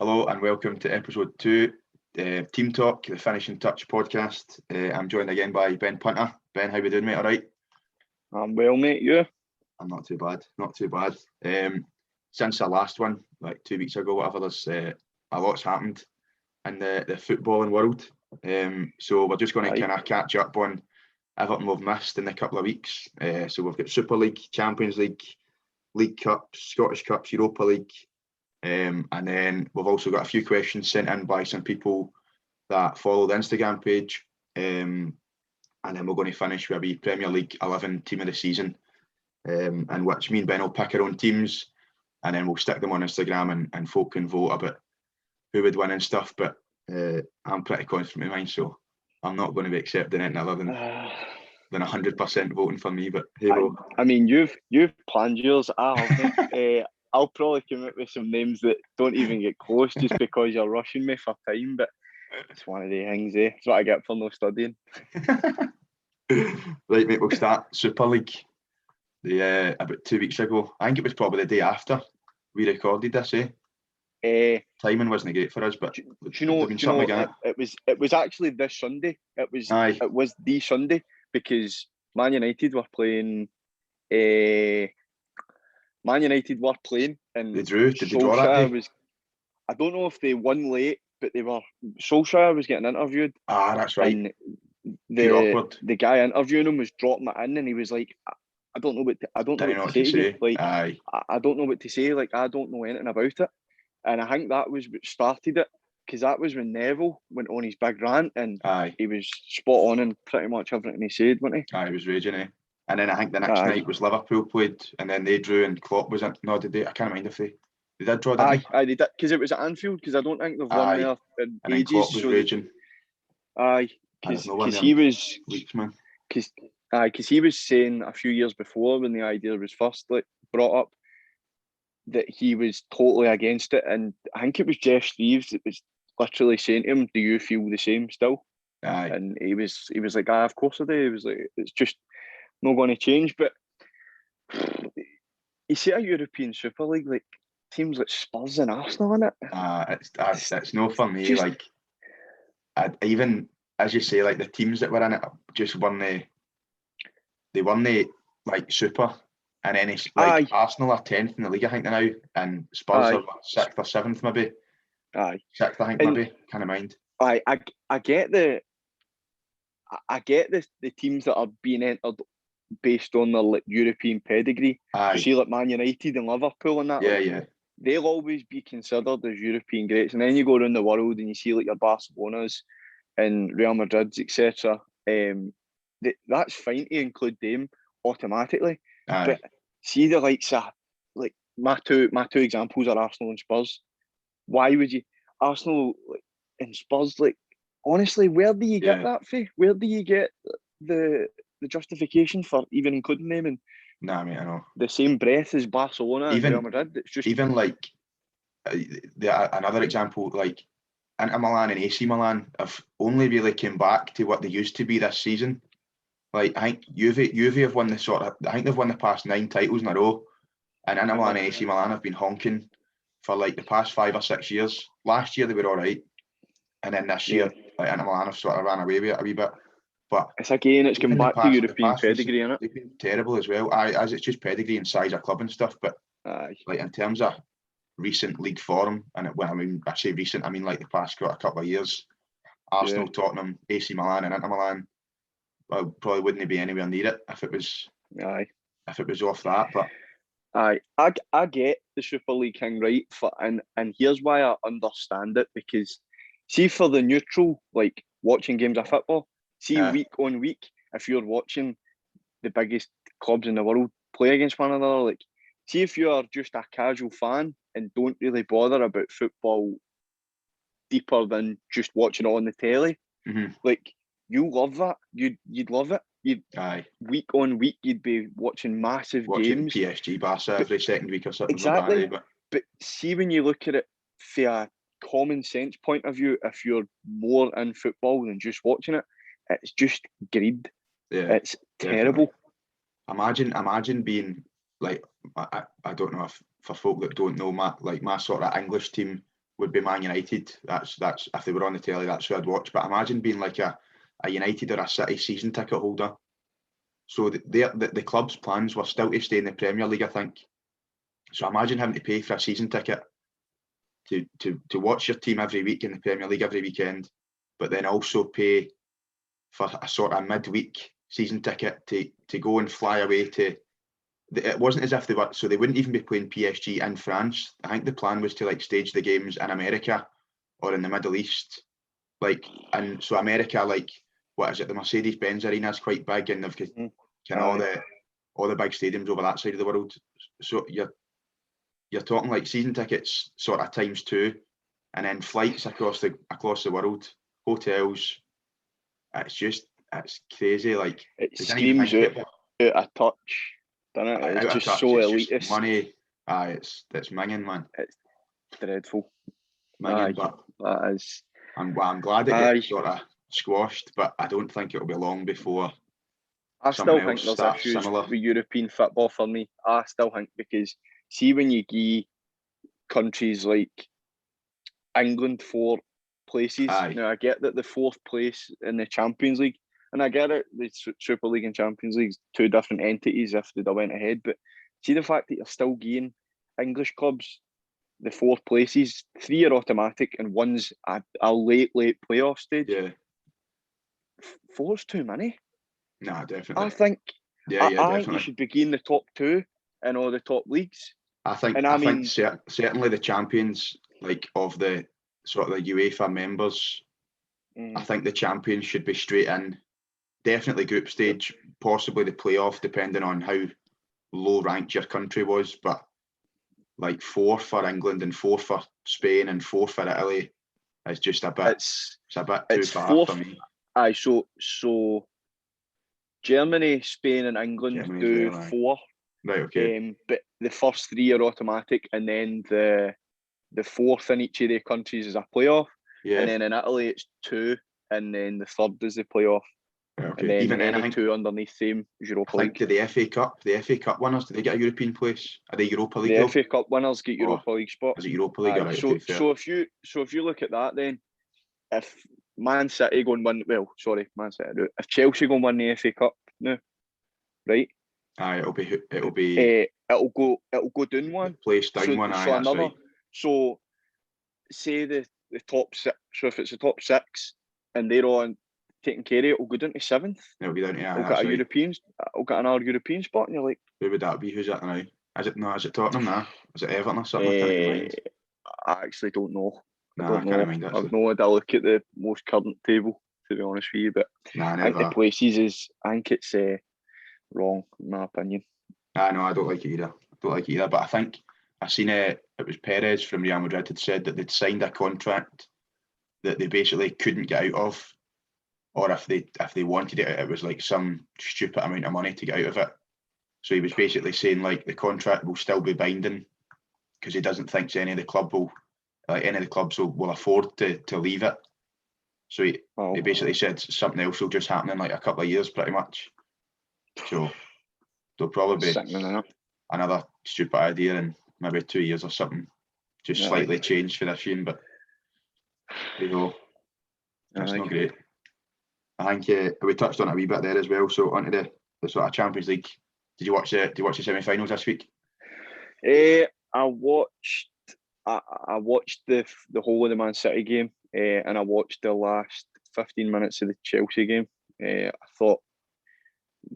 Hello and welcome to episode 2, Team Talk, the Finishing Touch podcast. I'm joined again by Ben Punter. Ben, how we doing, mate? All right? I'm well, mate. You? I'm not too bad. Since the last one, like 2 weeks ago, whatever, there's a lot's happened in the footballing world. So we're just going to kind of catch up on everything we've missed in a couple of weeks. So we've got Super League, Champions League, League Cups, Scottish Cups, Europa League. And then we've also got a few questions sent in by some people that follow the Instagram page. And then we're going to finish with a Premier League 11 team of the season, in which me and Ben will pick our own teams, and then we'll stick them on Instagram and folk can vote about who would win and stuff. But I'm pretty confident in mine, so I'm not going to be accepting anything other than 100% voting for me. But hey, I mean, you've planned yours. I haven't. I'll probably come up with some names that don't even get close just because you're rushing me for time, but it's one of the things, eh? It's what I get for no studying. Right, mate, we'll start Super League. About 2 weeks ago, I think it was probably the day after we recorded this, timing wasn't great for us, but it was actually this Sunday. It was the Sunday because Man United were playing. Man United were playing, and they drew. Did they draw that day? I don't know if they won late, but Solskjaer was getting interviewed. That's right. And the guy interviewing him was dropping it in, and he was like, I don't know what to say. Like, I don't know what to say. Like, I don't know anything about it. And I think that was what started it, because that was when Neville went on his big rant, and he was spot on in pretty much everything he said, wasn't he? He was raging, And then I think the next night was Liverpool played, and then they drew, and Klopp was in. No, did they? I can't remember if they did draw, didn't they? They did, because it was at Anfield, because I don't think they've won there in and ages. Klopp was raging. Because he was weeks, man. Because he was saying a few years before, when the idea was first brought up, that he was totally against it, and I think it was Jeff Steeves that was literally saying to him, "Do you feel the same still?" And he was like, "Of course I do." He was like, "It's just not going to change." But you see a European Super League, like teams like Spurs and Arsenal in it. It's no for me. Just, even as you say, like the teams that were in it just won the Super, and then it's like Arsenal are 10th in the league, I think now, and Spurs are 6th or 7th maybe. 6th, I think, maybe. Can't mind. I get the teams that are being entered based on their European pedigree. You see, like Man United and Liverpool and that. They'll always be considered as European greats, and then you go around the world and you see like your Barcelonas and Real Madrids, etc. That's fine to include them automatically. But see the likes of, like, my two examples are Arsenal and Spurs. Why would you Arsenal and Spurs? Like, honestly, where do you get that from? Where do you get the justification for even including them in mate, I know. the same breath as Barcelona and Real Madrid? It's just even like another example, like Inter Milan and AC Milan have only really came back to what they used to be this season. Like, I think Juve have won I think they've won the past 9 titles in a row, and Inter Milan and AC Milan have been honking for like the past 5 or 6 years. Last year they were all right, and then this year, like, Inter Milan have sort of ran away with it a wee bit. But it's come back to European pedigree, innit? They've been terrible as well. As it's just pedigree and size of club and stuff. But like in terms of recent league form, and I say recent, I mean like the past couple of years, Arsenal, Tottenham, AC Milan, and Inter Milan, well, probably wouldn't be anywhere near it if it was off that. But I get the Super League thing, right? And here's why I understand it, because see, for the neutral, like watching games of football, see week on week, if you're watching the biggest clubs in the world play against one another, like, see if you are just a casual fan and don't really bother about football deeper than just watching it on the telly, like, you love that. You'd love it. Week on week, you'd be watching massive games. PSG, Barca every second week or something. Exactly. But see, when you look at it from a common sense point of view, if you're more in football than just watching it, it's just greed. It's terrible. Imagine being like, I don't know if for folk that don't know, my sort of English team would be Man United. That's if they were on the telly, that's who I'd watch. But imagine being like a United or a City season ticket holder. So the club's plans were still to stay in the Premier League, I think. So imagine having to pay for a season ticket to watch your team every week in the Premier League every weekend, but then also pay for a sort of midweek season ticket to go and fly away to. It wasn't as if they were, so they wouldn't even be playing PSG in France. I think the plan was to like stage the games in America or in the Middle East, like, and so America, like, what is it? The Mercedes-Benz Arena is quite big, and they've got all the big stadiums over that side of the world. So you're talking like season tickets sort of times 2, and then flights across the world, hotels. It's crazy. Like, it screams out of touch, doesn't it? It's just so elitist. Just money. It's minging, man. It's dreadful. Minging, but that is. I'm glad it gets sort of squashed, but I don't think it'll be long before. I still think there's issues with European football for me. I still think, because see, when you give countries like England 4 places, now I get that the 4th place in the Champions League, and I get it, the Super League and Champions League, 2 different entities if they'd have went ahead, but see the fact that you're still giving English clubs the 4th places, 3 are automatic and 1's a late playoff stage. Yeah. 4's too many. Nah, definitely. I think definitely. You should begin the top 2 in all the top leagues. I think certainly the champions, like, of the sort of the UEFA members, I think the champions should be straight in. Definitely group stage, possibly the playoff, depending on how low ranked your country was. But like 4 for England and 4 for Spain and 4 for Italy is just a bit. It's a bit too far for me. So Germany, Spain, and England do 4. Right. Okay. But the first 3 are automatic, and then the 4th in each of the countries is a playoff. Yeah. And then in Italy it's 2, and then the 3rd is the playoff. Right, okay. And then even any 2 underneath them is Europa League. To the FA Cup winners, do they get a European place? Are they Europa League? The FA Cup winners get Europa League spot. Is it Europa League? Right, so if you look at that, then if Man City go and win, Man City do. If Chelsea go and win the FA Cup now, right? It'll go down one. Place down one. So another. Right. So say the top 6. So if it's the top 6 and they're on taking care of it, it'll go down to 7th. It'll be down to It'll get a European. It'll get another European spot, and you're like, who would that be? Who's that now? Is it Tottenham now? Is it Everton or something? I actually don't know. I can't mind, I've no idea. Look at the most current table, to be honest with you, but I think the places is. I think it's wrong, in my opinion. No, I don't like it either. But I think I seen it was Perez from Real Madrid had said that they'd signed a contract that they basically couldn't get out of, or if they wanted it, it was like some stupid amount of money to get out of it. So he was basically saying like the contract will still be binding because he doesn't think any of the clubs will afford to leave it. So he basically said something else will just happen in like a couple of years, pretty much. So there'll probably be another stupid idea in maybe 2 years or something, just slightly changed for this year. But there you go. That's not great. I think we touched on it a wee bit there as well. So onto the sort of Champions League. Did you watch the semi-finals this week? I watched the whole of the Man City game, and I watched the last 15 minutes of the Chelsea game. I thought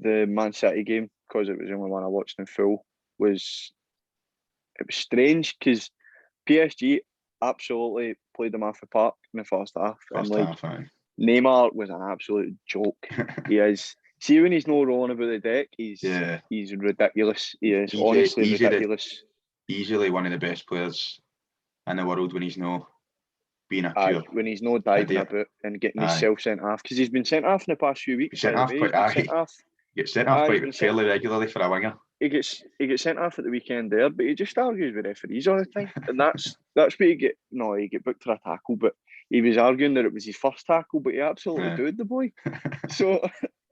the Man City game, because it was the only one I watched in full, was strange because PSG absolutely played them off the park in the first half. Neymar was an absolute joke. He is. See, when he's not rolling about the deck, he's ridiculous. He is honestly ridiculous. Easily one of the best players in the world when he's not being a pure when he's not diving about and getting himself sent off, because he's been sent off in the past few weeks. Gets sent off quite fairly regularly for a winger. He gets sent off at the weekend there, but he just argues with referees all the time, and that's where he get booked for a tackle. But he was arguing that it was his first tackle, but he absolutely did the boy. So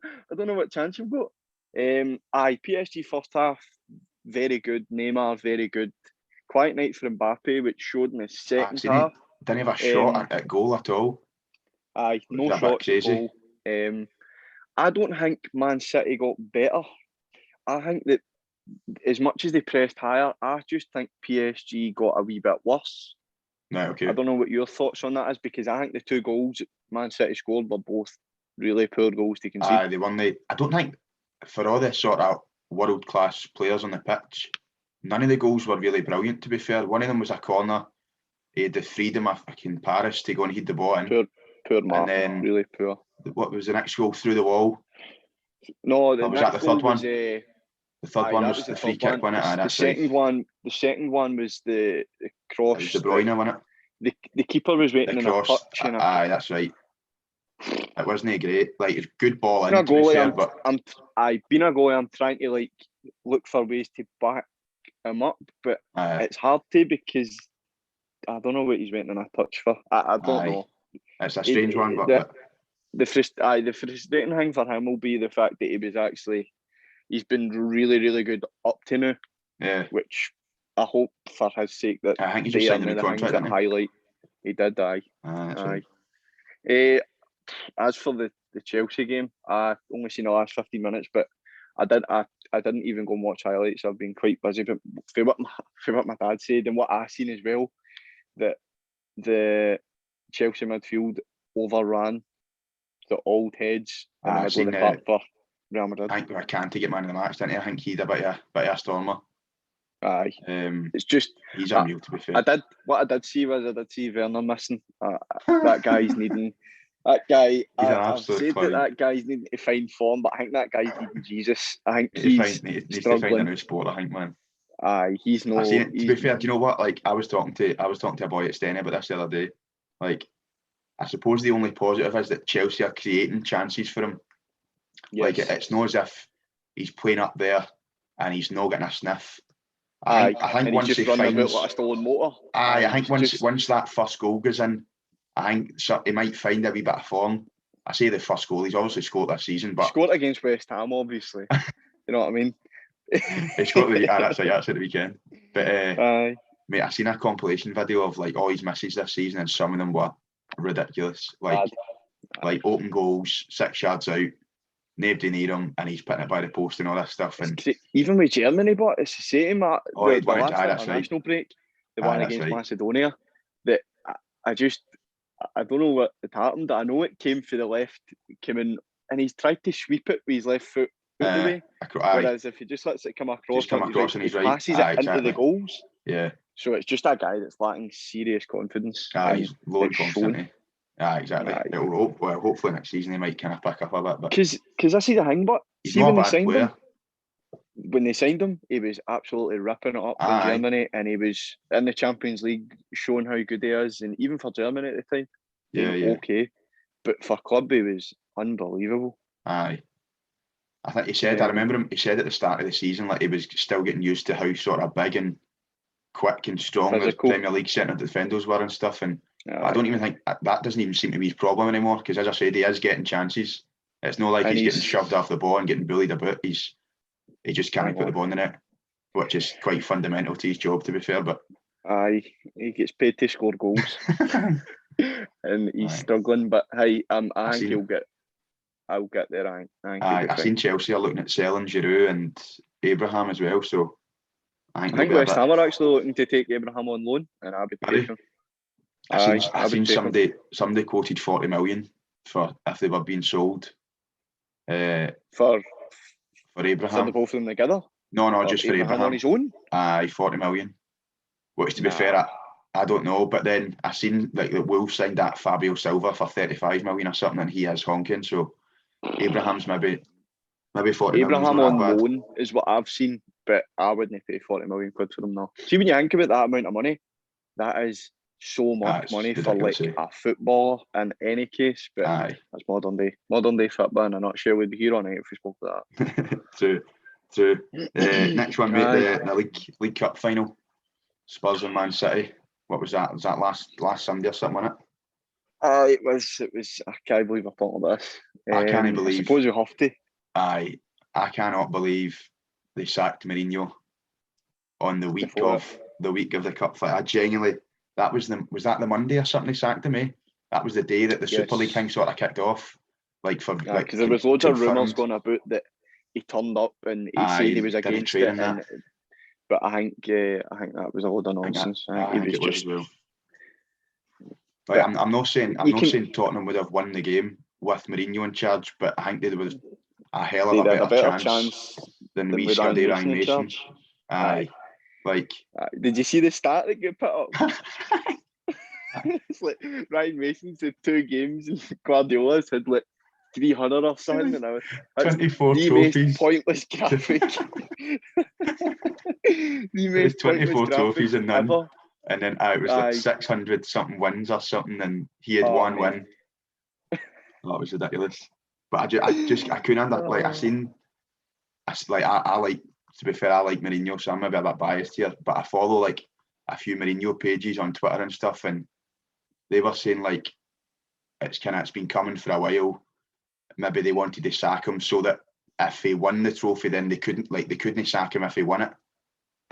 I don't know what chance you've got. PSG first half very good. Neymar very good. quiet night for Mbappe, which showed in the second half. Didn't have a shot at goal at all. Aye, no shots at goal. I don't think Man City got better. I think that as much as they pressed higher, I just think PSG got a wee bit worse. Right, okay. I don't know what your thoughts on that is, because I think the 2 goals Man City scored were both really poor goals to concede. Aye, they won. I don't think, for all the sort of world-class players on the pitch, none of the goals were really brilliant, to be fair. One of them was a corner. He had the freedom of fucking Paris to go and hit the ball in. Poor mark, and then, really poor. What was the next goal? Through the wall? No, was that the third one? The third one was the free kick, wasn't it? The second one was the cross. It was De Bruyne, wasn't it? The keeper was waiting in a touch. Aye, that's right. It wasn't great. Like, it's good ball in, to be fair, but being a goalie, I'm trying to like look for ways to back him up, but it's hard to, because I don't know what he's waiting in a touch for. I don't know. It's a strange one, but the frustrating thing for him will be the fact that he's been really, really good up to now. Yeah. Which I hope, for his sake, that I think he just signed a new contract, didn't he? Highlight. He did, aye. Aye. As for the Chelsea game, I only seen the last 15 minutes, but I didn't even go and watch highlights. I've been quite busy. But for what my dad said and what I seen as well, that the Chelsea midfield overran the old heads in the middle of the park for Real Madrid. I think I can't get man of the match, didn't he? I think he had a bit of a stormer. Aye. It's just he's unreal, to be fair. I did see Werner missing. That guy's needing. That guy, I've said that guy's needing to find form, but I think that guy's needing Jesus. I think he's needs to find a new sport, I think, man. Aye, he's no. To be fair, do you know what? Like, I was talking to a boy at Steny about this the other day. Like, I suppose the only positive is that Chelsea are creating chances for him. Yes. Like, it's not as if he's playing up there and he's not getting a sniff. I think once he finds like a stolen motor. I think once that first goal goes in, I think he might find a wee bit of form. I say the first goal, he's obviously scored this season, but scored against West Ham, obviously. You know what I mean? He scored that's at the weekend. But mate, I seen a compilation video of like all his misses this season, and some of them were ridiculous. Like open goals, 6 yards out, nobody near him, and he's putting it by the post and all this stuff. And even with Germany, but it's the same. The last international break, the one against Macedonia, that I don't know what had happened. I know it came for the left, came in, and he's tried to sweep it with his left foot out the way. Whereas if he just lets it come across, and he's right, passes it into the goals. Yeah. So it's just a guy that's lacking serious confidence. He's low in confidence. Exactly. Hopefully next season he might kind of pick up a bit. Because I see the thing, but he's not a bad player. When they signed him, he was absolutely ripping it up for Germany, and he was in the Champions League showing how good he is, and even for Germany at the time, okay. But for club, he was unbelievable. Aye. I think he said, I remember him, he said at the start of the season, like he was still getting used to how sort of big and quick and strong the Premier League centre defenders were and stuff. And I don't even think that doesn't even seem to be his problem anymore, because as I said, he is getting chances. It's not like he's getting shoved off the ball and getting bullied about. He just can't put the ball in the net, which is quite fundamental to his job, to be fair. But he gets paid to score goals, and he's struggling. But I think I'll get there. I've seen Chelsea are looking at selling Giroud and Abraham as well. So I think West Ham are actually looking to take Abraham on loan, and I'll be taking him. I've seen somebody quoted 40 million for if they were being sold. For Abraham. For the both of them together? No, just for Abraham on his own. 40 million. Which, to be fair, I don't know. But then I seen like the Wolves signed that Fabio Silva for 35 million or something, and he is honking. So Abraham's maybe 40 million. Abraham on loan is what I've seen, but I wouldn't pay 40 million quid for him now. See, when you think about that amount of money, that is so much money for like a footballer in any case. But that's modern day football in a nutshell. We'd be here on it if we spoke about that. True. Next one, mate, the League Cup final, Spurs and Man City. What was that? Was that last Sunday or something, wasn't it? It was. I can't believe I'm talking about this. I can't believe. I suppose you have to. I cannot believe they sacked Mourinho on the week of the week of the cup fight. I genuinely, was that the Monday or something they sacked him, eh? That was the day that the Super League thing sort of kicked off. Because there was loads of rumours going about that he turned up and he said he was against it, but I think that was a load of nonsense. I think it was as well. Like, I'm not saying Tottenham would have won the game with Mourinho in charge, but I think there was a hell of a better chance than we Scuddy Ryan Mason. Aye. Like, did you see the stat that got put up? It's like Ryan Mason's had 2 games and Guardiola's had like 300 or something. And I was, 24 trophies. Pointless graphic. There's 24 trophies and none. Ever. And then it was like 600 something wins or something, and he had one win. That was ridiculous. But I couldn't like I like, to be fair, I like Mourinho, so I'm maybe a bit biased here, but I follow like a few Mourinho pages on Twitter and stuff, and they were saying like it's been coming for a while. Maybe they wanted to sack him so that if he won the trophy, then they couldn't sack him if he won it.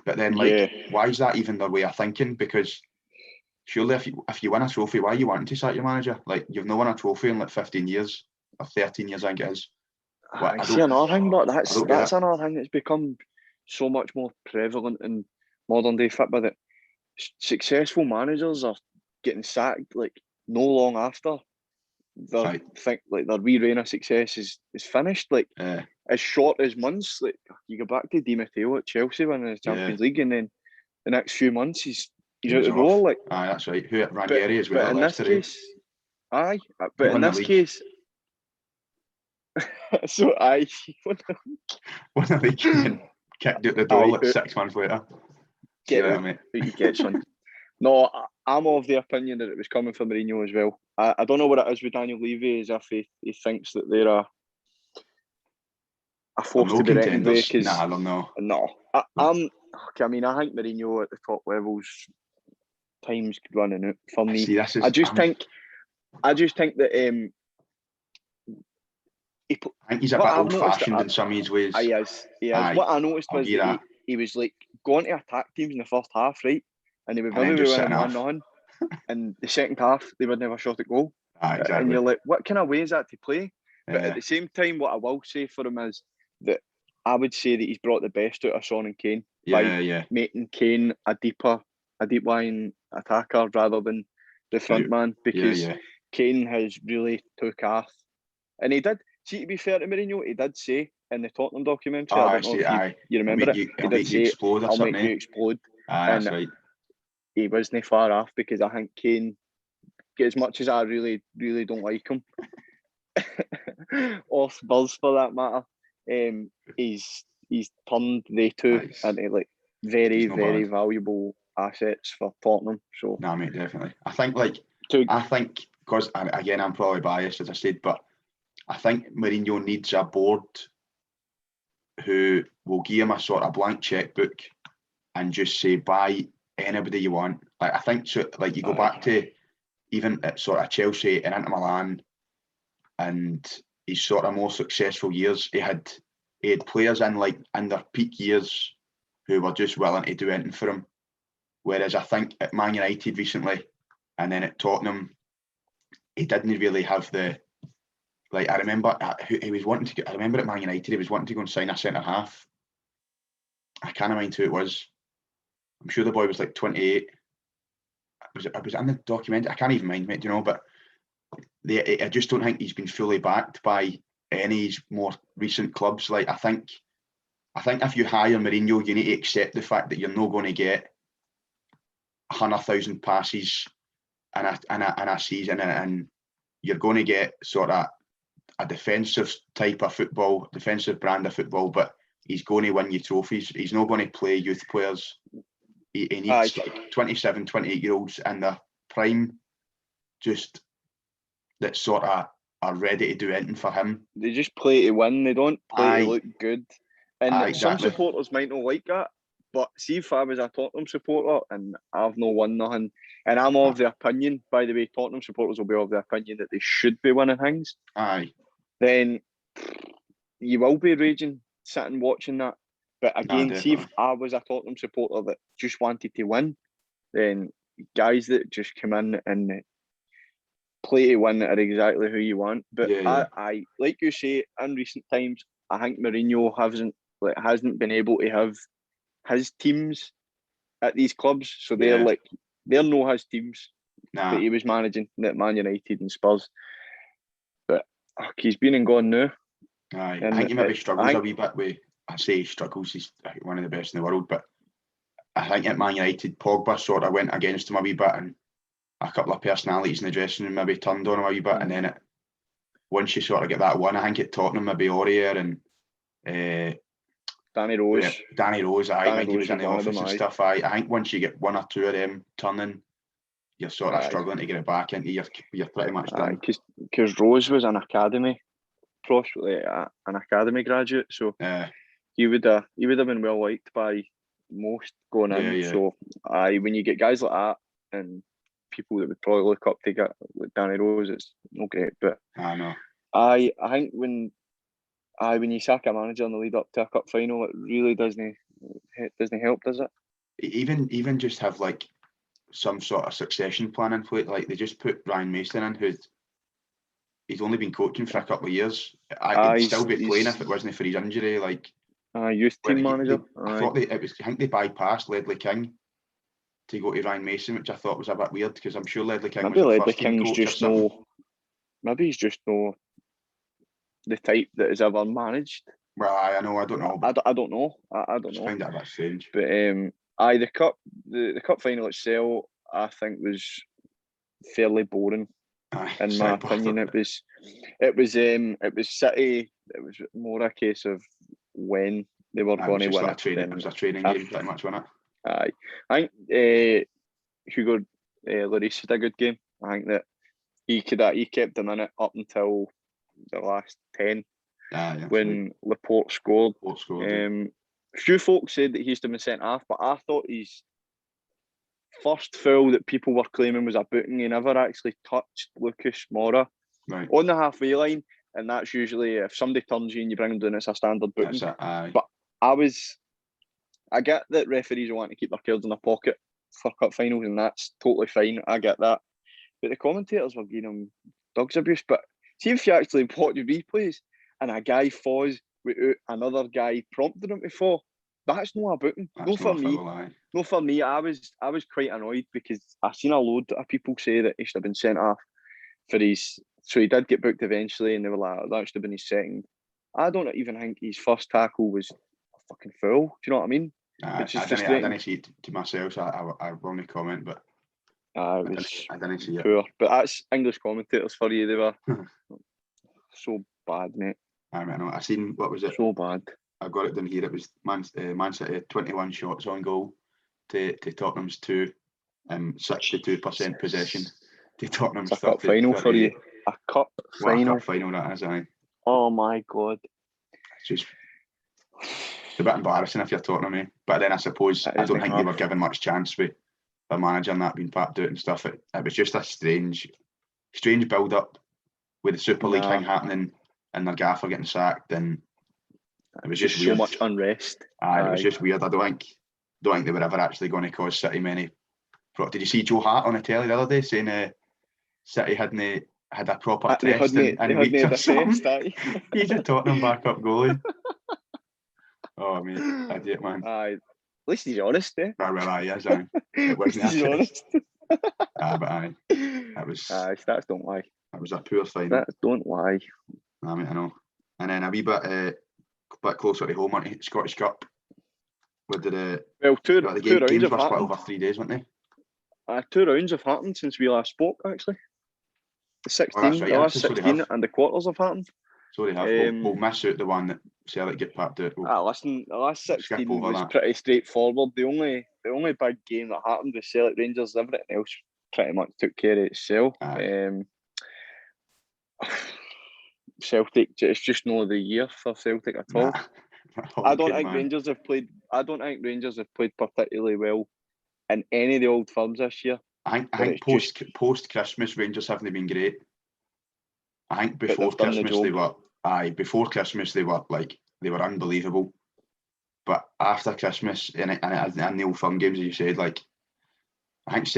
But then why is that even their way of thinking? Because surely if you win a trophy, why are you wanting to sack your manager? Like, you've not won a trophy in like 15 years or 13 years, I think it is. I see another thing, but that's another thing that's become so much more prevalent in modern day football, that successful managers are getting sacked like no long after their wee reign of success is finished. Like as short as months. Like, you go back to Di Matteo at Chelsea winning the Champions League, and then the next few months he's out the door. Like, that's right. Who at Ranieri as well? But in this case, but in this case. So won the league and then kicked out the door like 6 months later. You get, son. No, I'm of the opinion that it was coming from Mourinho as well. I don't know what it is with Daniel Levy, as if he thinks that they're a force to be reckoned with. Nah, I don't know. No, I mean, I think Mourinho at the top levels, time's running out for me. I just think that I think he's a bit old-fashioned in some of his ways. He is. What I noticed was that he was like going to attack teams in the first half, right? And they would maybe be winning 1-0, and the second half they would never shot at goal. Exactly. And you're like, what kind of way is that to play? But at the same time, what I will say for him is that I would say that he's brought the best out of Son and Kane by making Kane a deep line attacker rather than the front man, because Kane has really took off, and he did. See, to be fair to Mourinho, he did say in the Tottenham documentary, I don't know if you remember it, he did say, I'll make you explode. That's right. He wasn't far off, because I think Kane, as much as I really, really don't like him, or Spurs for that matter, he's turned they two into like very, very valuable assets for Tottenham. So, nah, mate, definitely. I think because again, I'm probably biased, as I said, but I think Mourinho needs a board who will give him a sort of blank checkbook and just say, buy anybody you want. Like, I think so. Like, you go back to even at sort of Chelsea and Inter Milan, and his sort of more successful years, he had players in their peak years who were just willing to do anything for him. Whereas I think at Man United recently, and then at Tottenham, he didn't really have the. Like, I remember he was wanting to. I remember at Man United, he was wanting to go and sign a centre half. I can't mind who it was. I'm sure the boy was like 28. Was it in the documentary? I can't even mind, mate. But I just don't think he's been fully backed by any more recent clubs. Like, I think if you hire Mourinho, you need to accept the fact that you're not going to get 100,000 passes in a season, and you're going to get sort of a defensive type of football, defensive brand of football, but he's going to win you trophies. He's not going to play youth players. He needs like 27, 28-year-olds in their prime, just that sort of are ready to do anything for him. They just play to win. They don't play to look good. And exactly. Some supporters might not like that, but see, if I was a Tottenham supporter and I've not won nothing, and I'm of the opinion, by the way, Tottenham supporters will be of the opinion that they should be winning things. Then you will be raging, sitting watching that. But again, see if I was a Tottenham supporter that just wanted to win, then guys that just come in and play to win are exactly who you want. But I like you say, in recent times, I think Mourinho hasn't been able to have his teams at these clubs, so they're no his teams that he was managing at Man United and Spurs. But he's been and gone now. I think he maybe struggles a wee bit with. I say he struggles. He's one of the best in the world, but I think at Man United, Pogba sort of went against him a wee bit, and a couple of personalities in the dressing room maybe turned on him a wee bit, and then once you sort of get that one, I think at Tottenham maybe Aurier and Danny Rose. Danny Rose, when he was in the office and stuff. I think once you get one or two of them turning, you're sort of struggling to get it back into. You're pretty much done. Because Rose was an academy an academy graduate, so he would have been well liked by most going in. So when you get guys like that and people that would probably look up to get like Danny Rose, it's no great. But I know. I think when you sack a manager in the lead up to a cup final, it really doesn't help, does it? Even just have like some sort of succession plan in place. Like they just put Ryan Mason in, he's only been coaching for a couple of years. He'd still be playing if it wasn't for his injury. Like youth team manager. I think they bypassed Ledley King to go to Ryan Mason, which I thought was a bit weird because I'm sure Ledley King was the first team coach or something. Maybe he's just no the type that has ever managed. Well, I don't know. I don't know. I don't know. Find that a bit strange. But the cup final itself, I think was fairly boring. In my opinion, it was City. It was more a case of when they were going to win it. It was a training game, pretty much, wasn't it? I think Hugo Lloris had a good game. I think that he kept them in it up until the last 10 when Laporte scored. A few folks said that he used to have been sent off, but I thought his first foul that people were claiming was a booting. He never actually touched Lucas Moura on the halfway line, and that's usually if somebody turns you and you bring them down, it's a standard booting. But I get that referees want to keep their cards in their pocket for cup finals, and that's totally fine. I get that, but the commentators were giving him dogs abuse. But see if you actually watch replays and a guy falls without another guy prompting him to fall, that's not a booting. No for me. I was quite annoyed because I've seen a load of people say that he should have been sent off for his. So he did get booked eventually, and they were like, that should have been his second. I don't even think his first tackle was a fucking foul. Do you know what I mean? I didn't see it to myself, so I won't comment, but I didn't see poor. it. But that's English commentators for you. They were so bad, mate. I know. I seen, what was it? So bad. I got it down here. It was Man City 21 shots on goal to Tottenham's 2, 62% possession to Tottenham's 30. It's a cup final for you. A cup final. A cup final that is, aye. Oh my God. It's a bit embarrassing if you're Tottenham, eh? But then I suppose I don't think they were given much chance with their manager and that being packed out and stuff. It was just a strange build-up with the Super League thing happening and their gaffer getting sacked, and it was just weird. So much unrest. It was just weird. I don't think they were ever actually going to cause City many. Did you see Joe Hart on the telly the other day saying City hadn't had a proper test in weeks or something? He's a Tottenham backup goalie. Oh, mate, idiot, man. At least he's honest, eh? Well, he is, aye. It wasn't he's honest. But aye. That was... stats don't lie. That was a poor final. Stats don't lie. I mean, I know. And then a wee bit closer to home on the Scottish Cup. With the games were split over 3 days, weren't they? 2 rounds have happened since we last spoke, actually. The 16, the last 16 and the quarters have happened. So they have. We'll miss out the one that Celtic get packed out. Listen, the last 16 was pretty straightforward. The only big game that happened was Celtic Rangers. Everything else pretty much took care of itself. Celtic, it's just not the year for Celtic at all. I don't think Rangers have played particularly well in any of the old firms this year. I think post Christmas Rangers haven't been great. I think before Christmas they were. Before Christmas they were unbelievable. But after Christmas and the old firm games, as you said, like I think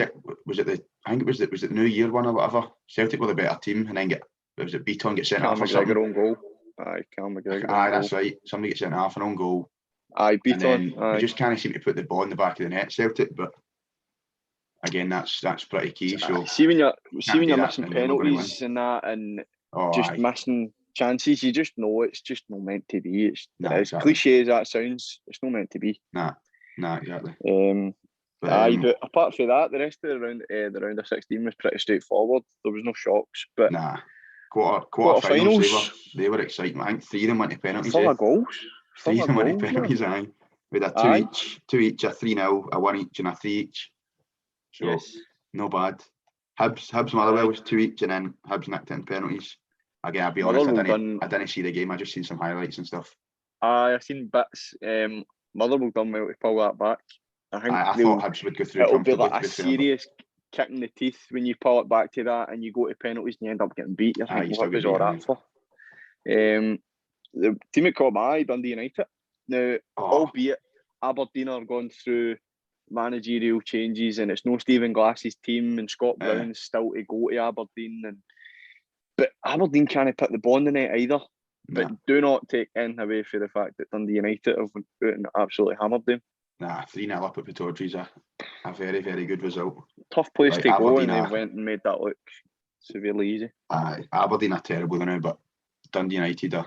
was it the New Year one or whatever. Celtic were the better team, and then Beaton get sent off or something. Own goal. Aye, Cal McGregor. Aye, that's right. Somebody gets sent off an own goal. Aye, Beaton. We just can't seem to put the ball in the back of the net, Celtic. But again, that's pretty key. So see when you're missing penalties and that, and missing chances, you just know it's just not meant to be. It's as cliche as that sounds, it's not meant to be. Nah, exactly. But apart from that, the rest of the round of 16 was pretty straightforward. There was no shocks. But quarter-finals, they were exciting. I think 3 of them went to penalties. Full of goals. 3 of them went to penalties, aye. We had a 2 each, a 3-0, a 1 each, and a 3 each. So, no bad. Hibs Motherwell was 2 each, and then Hibs nicked it in penalties. Again, I'll be honest, I didn't see the game. I just seen some highlights and stuff. I've seen bits. Motherwell done well to pull that back. I thought Hibs would go through. It'll be like a serious kick in the teeth when you pull it back to that and you go to penalties and you end up getting beat. You're thinking, what was all that for? The team that caught my eye, Dundee United. Now, albeit Aberdeen are going through managerial changes and it's no Stephen Glass's team and Scott Brown's still to go to Aberdeen, but Aberdeen can't put the ball in the net either. But do not take anything away from the fact that Dundee United have went out and absolutely hammered them. 3-0 up at Pittodrie is a very, very good result. Tough place to go, and they went and made that look severely easy. Aberdeen are terrible now, but Dundee United are.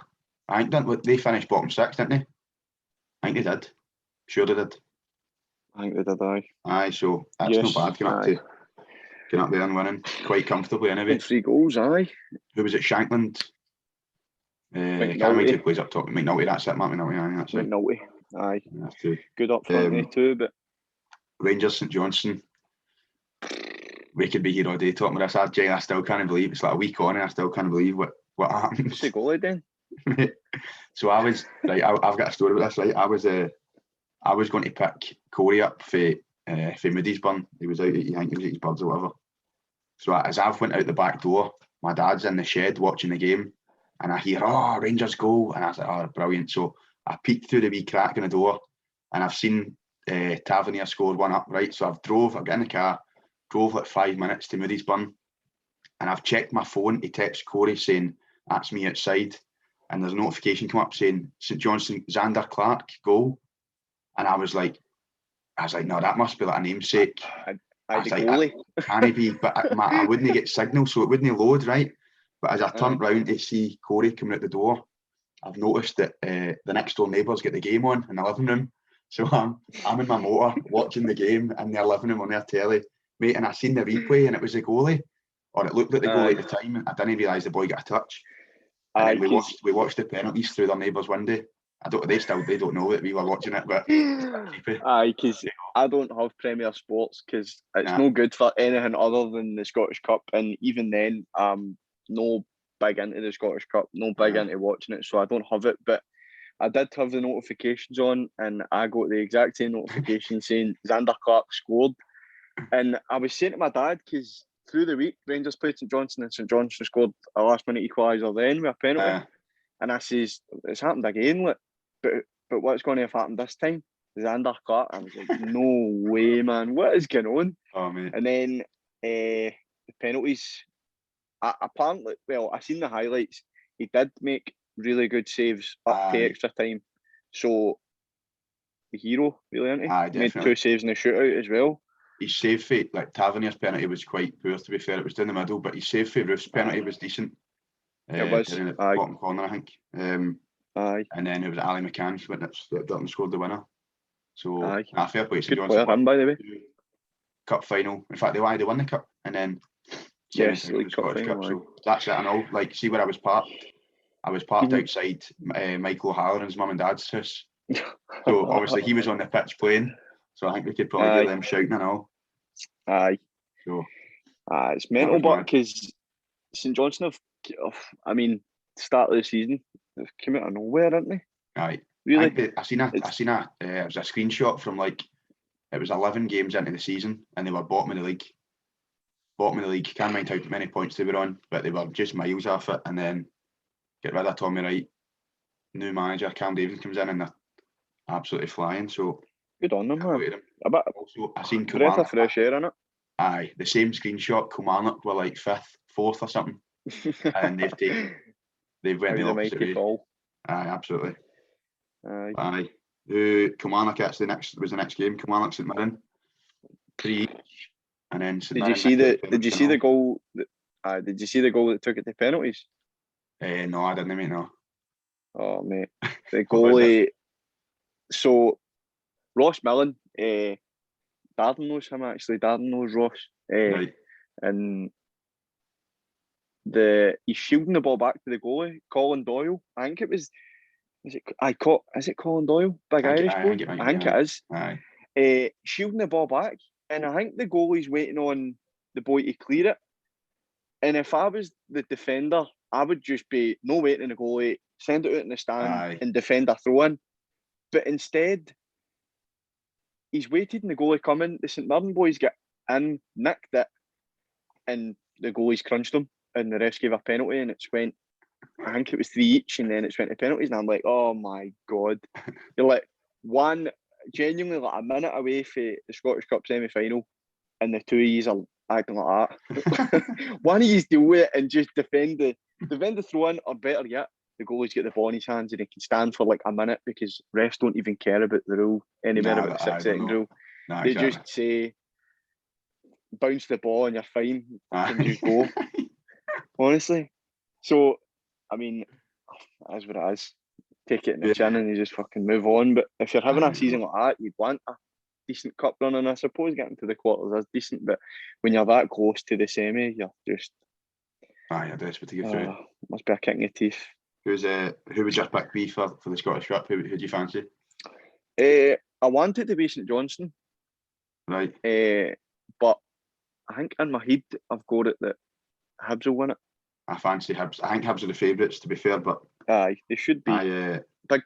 I think they finished bottom 6, didn't they? I think they did. Sure they did. I think they did, aye. So that's not bad. Getting up there and winning quite comfortably anyway. 3 goals, aye. Who was it? Shankland. Can't remember who plays up top. McNulty, that's it. Mark McNulty, that's it. McNulty, aye. Good up front too, but Rangers St Johnstone. We could be here all day talking about this. I still can't believe it's like a week on and I still can't believe what happened. What's the goalie then? So I was right. I've got a story about this. Right, I was going to pick Corey up for Moodiesburn. He was out. I think he was at his birds or whatever. So as I've went out the back door, my dad's in the shed watching the game, and I hear Rangers goal, and I was like, brilliant. So I peeked through the wee crack in the door, and I've seen Tavernier scored 1 up. Right, so I got in the car, drove like 5 minutes to Moodiesburn, and I've checked my phone to text Corey saying that's me outside. And there's a notification come up saying St Johnstone, Xander Clark, goal. And I was like, no, that must be like a namesake. I was like, can he be? But I wouldn't get signal, so it wouldn't load, right? But as I turned round to see Corey coming out the door, I've noticed that the next door neighbours get the game on in the living room. So I'm in my motor watching the game in their living room on their telly, mate. And I seen the replay and it was the goalie, or it looked like the goalie at the time. I didn't realise the boy got a touch. And then we watched the penalties through their neighbour's window. They don't know that we were watching it, but because I don't have Premier Sports because it's no good for anything other than the Scottish Cup, and even then, I'm no big into the Scottish Cup, no big into watching it, so I don't have it. But I did have the notifications on, and I got the exact same notification saying Xander Clark scored, and I was saying to my dad because through the week, Rangers played St Johnstone and St Johnstone scored a last-minute equaliser then with a penalty. And I says, it's happened again, look. But what's going to have happened this time? Xander Clark. I was like, no way, man. What is going on? Oh, man. And then the penalties, apparently, well, I seen the highlights. He did make really good saves up to extra time. So, the hero, really, isn't he? Made 2 saves in the shootout as well. His save for Tavernier's penalty was quite poor, to be fair. It was down the middle, but his save for Roof's penalty was decent. It was. In the bottom corner, I think. And then it was Ali McCann went up and scored the winner. So, fair play to St Johnstone. Good player, him, by the way. Cup final. In fact, they won the cup. And then League Cup final. So that's it. And all, like, see where I was parked? I was parked outside Michael O'Halloran's mum and dad's house. So, obviously, he was on the pitch playing. So I think we could probably hear them shouting and all. So, it's mental, but because St Johnstone start of the season, they've come out of nowhere, haven't they? Aye. Really? I seen it was a screenshot from it was 11 games into the season and they were bottom of the league. Can't mind how many points they were on, but they were just miles off it. And then get rid of Tommy Wright, new manager Cam Davis comes in, and absolutely flying. So good on them, man. Also, I seen breath of fresh air in it. Aye, the same screenshot. Kilmarnock were like 5th, 4th or something, and they've went the opposite way. Fall. Aye, absolutely. Aye. Kilmarnock was the next game. Kilmarnock St Mirren, 3 each, and then St Mirren. Did you see the goal? Did you see the goal that took it to penalties? No, I didn't, mate. No. Oh, mate, the goalie. So Ross Millen, Darren knows him actually. Darren knows Ross, right. And he's shielding the ball back to the goalie, Colin Doyle. I think it was. Is it Colin Doyle? Big Irish boy? I think it is. Aye. Shielding the ball back, and I think the goalie's waiting on the boy to clear it. And if I was the defender, I would just be no waiting on the goalie, send it out in the stand, and defend a throw in. But instead, he's waited and the goalie coming. The St Mirren boys get in, nicked it, and the goalie's crunched them. And the refs gave a penalty, and I think it was 3 each, and then it went to penalties. And I'm like, oh my God. You're like genuinely like a minute away from the Scottish Cup semi-final, and the two of you are acting like that. One of you deal with it and just defend the throw-in, or better yet, the goalie's get the ball in his hands and he can stand for like a minute, because refs don't even care about the rule anymore, about the 6-second rule. They just say, bounce the ball and you're fine, and just go. Honestly. So, I mean, that's what it is. Take it in the chin and you just fucking move on. But if you're having a season like that, you'd want a decent cup run, and I suppose getting to the quarters is decent, but when you're that close to the semi, you're just... you're desperate to get through. Must be a kick in the teeth. Who would your pick be for the Scottish Cup? Who do you fancy? I want it to be St Johnstone. Right. But I think in my head, I've got it that Hibs will win it. I fancy Hibs. I think Hibs are the favourites, to be fair, but... Aye, they should be. Big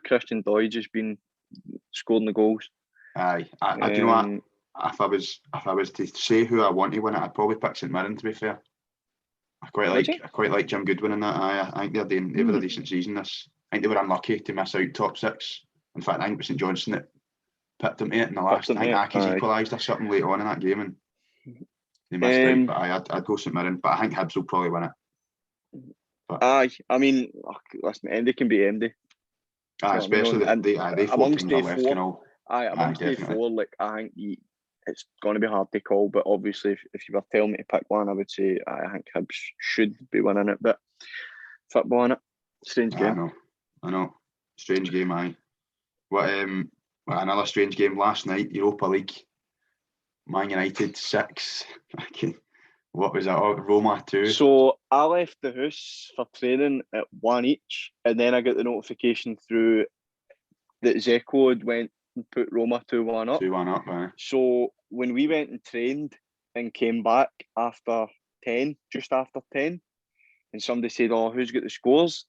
Christian Doidge has been scoring the goals. Aye. I do you know what? If I was to say who I want to win it, I'd probably pick St Mirren, to be fair. I quite like Jim Goodwin in that. I think they've had a decent season this. I think they were unlucky to miss out top 6. In fact, I think it was St Johnstone that pipped them to it in the last. I think Aki's equalised or something later on in that game, and they missed out. But I'd go St Mirren, but I think Hibs will probably win it. But, I mean, listen, MD can be MD. Especially they amongst the left and all. Amongst the 4, like, I think it's going to be hard to call, but obviously if you were telling me to pick one, I would say I think Hibs should be winning it, but football on it, strange game. I know, strange game. Another strange game last night, Europa League, Man United 6. What was that? Roma 2. So I left the house for training at 1 each, and then I got the notification through that Zeko had went and put Roma 2-1 up. 2-1 up, aye. So when we went and trained and came back after 10, just after 10, and somebody said, "Oh, who's got the scores?"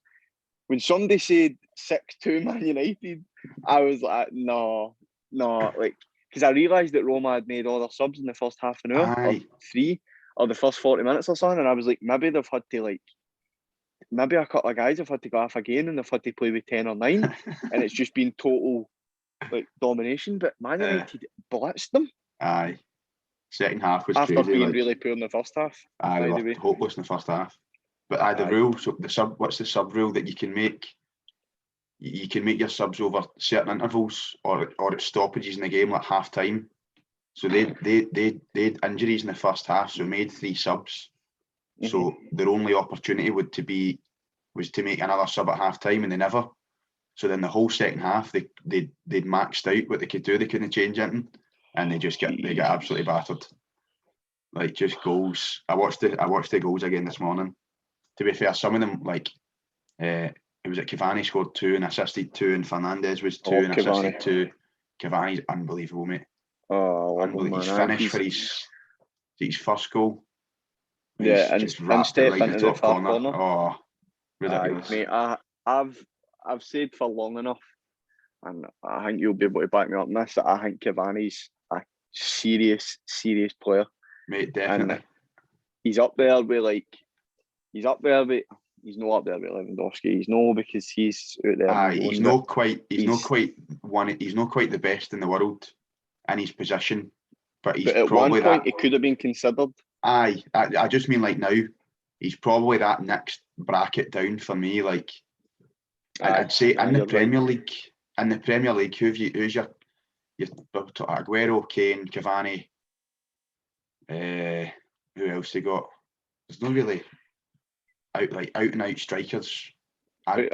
When somebody said 6-2 Man United, I was like, no, like, because I realised that Roma had made all their subs in the first half an hour, or 3, or the first 40 minutes or something, and I was like, maybe they've had to, maybe a couple of guys have had to go off again and they've had to play with 10 or 9, and it's just been total, domination, but Man United blitzed them. Aye. Second half was after crazy. Being really poor in the first half. Aye, they were hopeless in the first half. But the rule, so what's the sub rule that you can make your subs over certain intervals or at stoppages in the game, like half time. So they had injuries in the first half, so made 3 subs. Mm-hmm. So their only opportunity was to make another sub at half time, and they never. So then the whole second half they'd maxed out what they could do. They couldn't change anything, and they got absolutely battered. Like, just goals. I watched the goals again this morning. To be fair, some of them, it was at Cavani scored 2 and assisted 2, and Fernandez was 2 and assisted 2. Cavani's unbelievable, mate. Oh, unbelievable. He's finished for his first goal. Yeah, and just wrapped it right in the top corner. Oh, ridiculous. Mate, I've said for long enough, and I think you'll be able to back me up on this, that I think Cavani's a serious player. Mate, definitely. And he's up there with he's not up there with Lewandowski. He's no, because he's out there. He's not quite the best in the world in his position, but he's at probably one point he could have been considered. I just mean like now, he's probably that next bracket down for me. Like I'd say in the Premier League, who's your Aguero, Kane, Cavani, who else they got? There's no really out and out strikers. I'd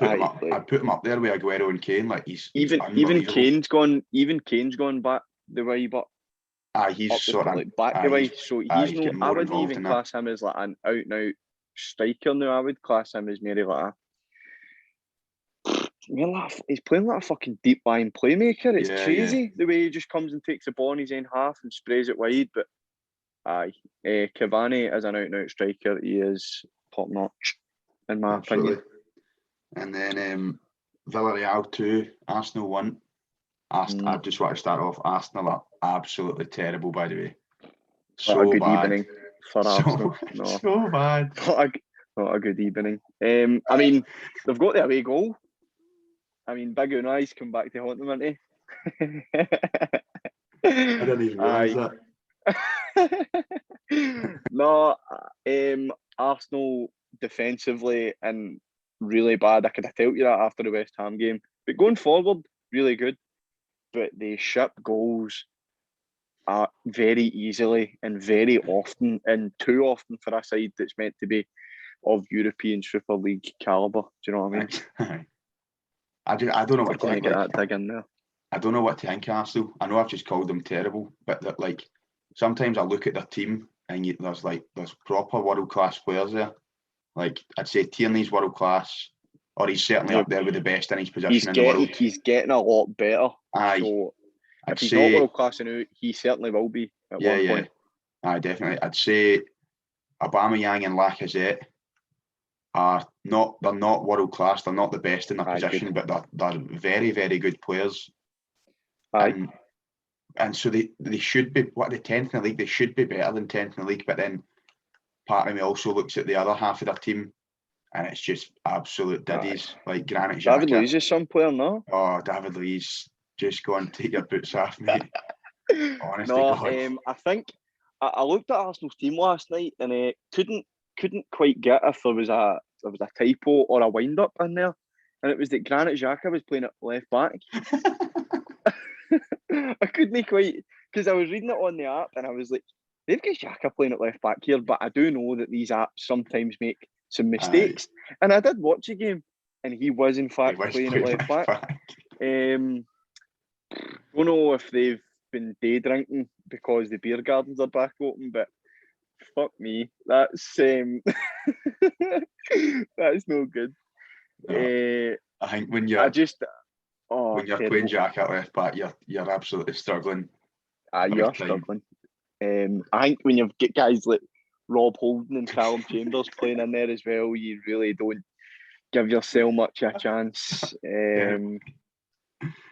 put him up there with Aguero and Kane. Like he's even Kane's gone back the way, but he's sort of like back the way. So he's no. I wouldn't even class him as like an out and out striker now. I would class him as maybe like he's playing like a fucking deep line playmaker. It's crazy the way he just comes and takes the ball in his own half and sprays it wide. But Cavani as an out and out striker, he is top notch in my opinion. And then Villarreal 2, Arsenal 1. I just want to start off. Arsenal are absolutely terrible, by the way. What a good evening for Arsenal. No. So bad. Not a good evening. I mean, they've got the away goal. I mean, Big Unai's come back to haunt them, hasn't he? I didn't even realise that. No, Arsenal defensively and really bad. I could have told you that after the West Ham game. But going forward, really good. But they ship goals very easily and very often, and too often for a side that's meant to be of European Super League calibre. Do you know what I mean? I don't know what to think. I don't know what to think of Arsenal. I know I've just called them terrible, but that, like, sometimes I look at their team and there's proper world class players there. Like I'd say Tierney's world class, or he's certainly up there with the best in his position in the world. He's getting a lot better. Aye. So if he's not world class now, he certainly will be at one point. Aye, definitely. I'd say Aubameyang and Lacazette they're not world class. They're not the best in their position, but they're very, very good players. Aye. And so they should be, the 10th in the league, they should be better than 10th in the league, but then part of me also looks at the other half of their team and it's just absolute diddies, like Granit Xhaka. David Luiz is some player, no? Oh, David Luiz, just go and take your boots off, mate. Honestly, God. I think I looked at Arsenal's team last night and couldn't quite get if there was a typo or a wind up in there, and it was that Granit Xhaka was playing at left back. I couldn't quite, because I was reading it on the app and I was like, they've got Xhaka playing at left back here, but I do know that these apps sometimes make some mistakes. And I did watch a game and he was in fact playing at left back. Don't know if they've been day drinking because the beer gardens are back open, but fuck me, that's that's no good. No. I think when you're playing Jack at left back, you're absolutely struggling. You're struggling. I think when you've got guys like Rob Holding and Callum Chambers playing in there as well, you really don't give yourself much a chance.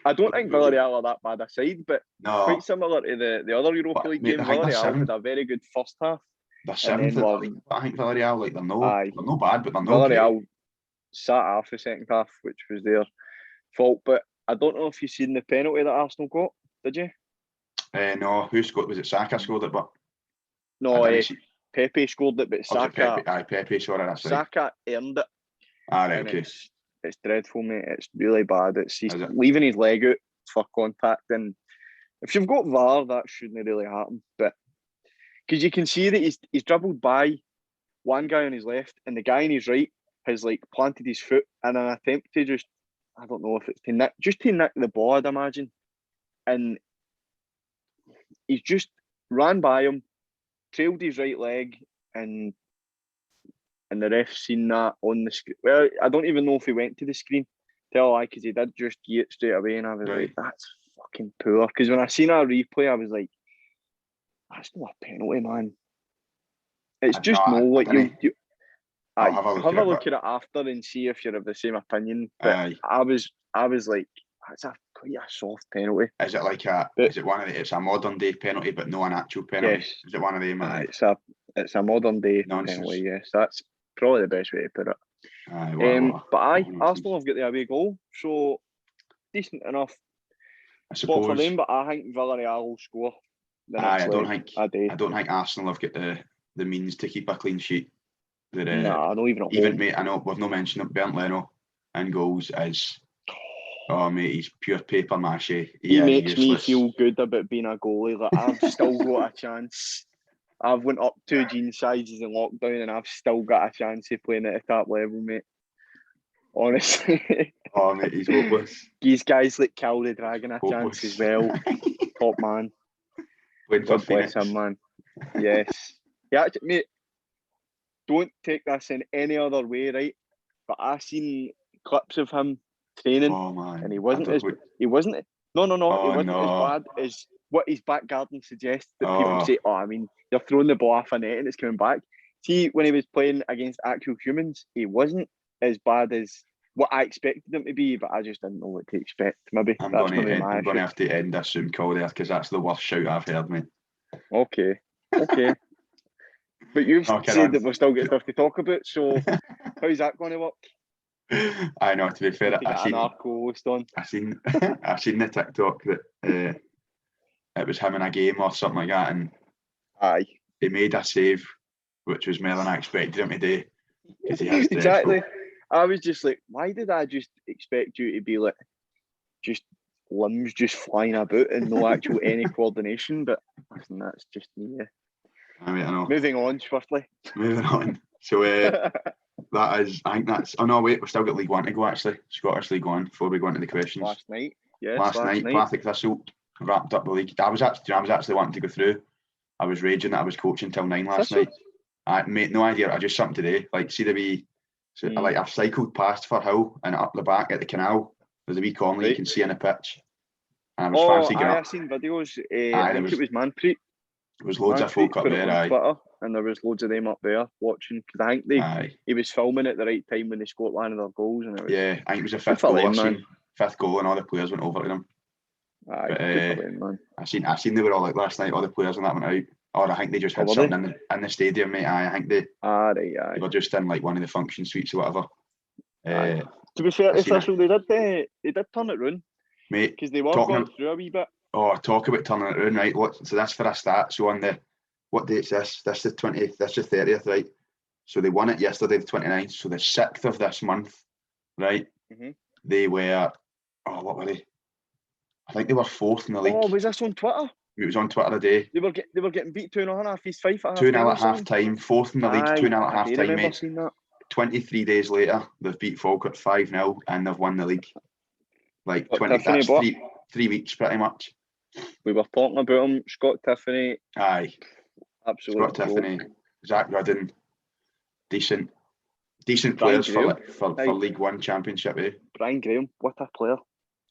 I don't think Villarreal are that bad a side, but quite similar to the other Europa League game. Villarreal had a very good first half. They're seventh in the league, but I think Villarreal, like, they're no bad, but they're not Villarreal great. Sat off the second half, which was their fault. But I don't know if you've seen the penalty that Arsenal got, did you? No, who scored? Was it Saka scored it? But no, Pepe scored it, but Saka. Pepe, sorry, that's right. Saka earned it. Right, okay. It's dreadful, mate. It's really bad. He's leaving his leg out for contact, and if you've got VAR, that shouldn't really happen. But because you can see that he's dribbled by one guy on his left, and the guy on his right has like planted his foot in an attempt to just, I don't know if it's to nick the ball, I'd imagine, and he's just ran by him, trailed his right leg, and the ref seen that on the screen. Well, I don't even know if he went to the screen. Tell a lie, because he did just get it straight away, and I was like, that's fucking poor. Because when I seen a replay, I was like, that's not a penalty, man. It's just you have a look at it after and see if you're of the same opinion. But I was like, that's quite a soft penalty. Is it like it's a modern day penalty, but no an actual penalty? Yes. Is it one of them? It's a modern day penalty. Yes, that's probably the best way to put it. But Arsenal have got the away goal, so decent enough spot for them. But I think Villarreal will score. I don't think Arsenal have got the means to keep a clean sheet. Not even at even home. Mate, I know we've not mentioned it. Bernd Leno in goals is, oh mate, he's pure paper mache. He makes me feel good about being a goalie. Like I've still got a chance. I've went up 2 gene sizes in lockdown, and I've still got a chance of playing at a top level, mate. Honestly. Oh mate, he's hopeless. These guys like Cal the Dragon a chance as well. Top man. God bless him, man. Yes. Yeah, mate. Don't take this in any other way, right? But I seen clips of him training, and he wasn't as bad as what his back garden suggests. That people say, "Oh, I mean, you're throwing the ball off a net and it's coming back." See, when he was playing against actual humans, he wasn't as bad as what I expected him to be. But I just didn't know what to expect. Maybe I'm going to have to end this soon, call there, because that's the worst shout I've heard, mate. Okay. But you've said that we've still got stuff to talk about, so how's that going to work? I know, to be fair, I seen the TikTok that it was him in a game or something like that, and he made a save, which was more than I expected him to do. Exactly. I was just like, why did I just expect you to be like, just limbs just flying about and no actual any coordination? But listen, that's just me. I know. Moving on swiftly. Moving on. So I think that's. Oh no, wait, we've still got League One to go. Actually, Scottish League One. Before we go into the questions. Last night, Partick Thistle wrapped up the league. I was actually wanting to go through. I was raging that I was coaching till 9 last night. I made no idea. I just something today. Like, see the wee. So I've cycled past Firhill and up the back at the canal. There's a wee corner you can see on the pitch. And I was fancy getting up. I've seen videos. I think it was Manpreet. There was loads of folk up there, on Twitter, and there was loads of them up there watching, because I think he was filming at the right time when they scored one of their goals, and it was, I think it was a fifth goal. Fifth goal, and all the players went over to them. Good for them, man. I seen they were all like last night. All the players and that went out, or I think they just had something in the stadium, mate. I think they were just in like one of the function suites or whatever. To be fair, they did turn it round, mate, because they were going through a wee bit. Oh, talk about turning it around, right? So that's for a start. So on what date's this? This is the 20th, this is the 30th, right? So they won it yesterday, the 29th. So the 6th of this month, right? Mm-hmm. They were, what were they? I think they were 4th in the league. Oh, was this on Twitter? It was on Twitter today. They were getting beat 2-0 East Fife at 2-0 at half time, 4th in the league, 2-0 at half time, mate. Seen that. 23 days later, they've beat Falkirk 5-0 and they've won the league. Like 3 weeks pretty much. We were talking about him, Scott Tiffany. Aye. Absolutely. Scott Tiffany, Zach Rudden, decent players for League One Championship, eh? Brian Graham, what a player.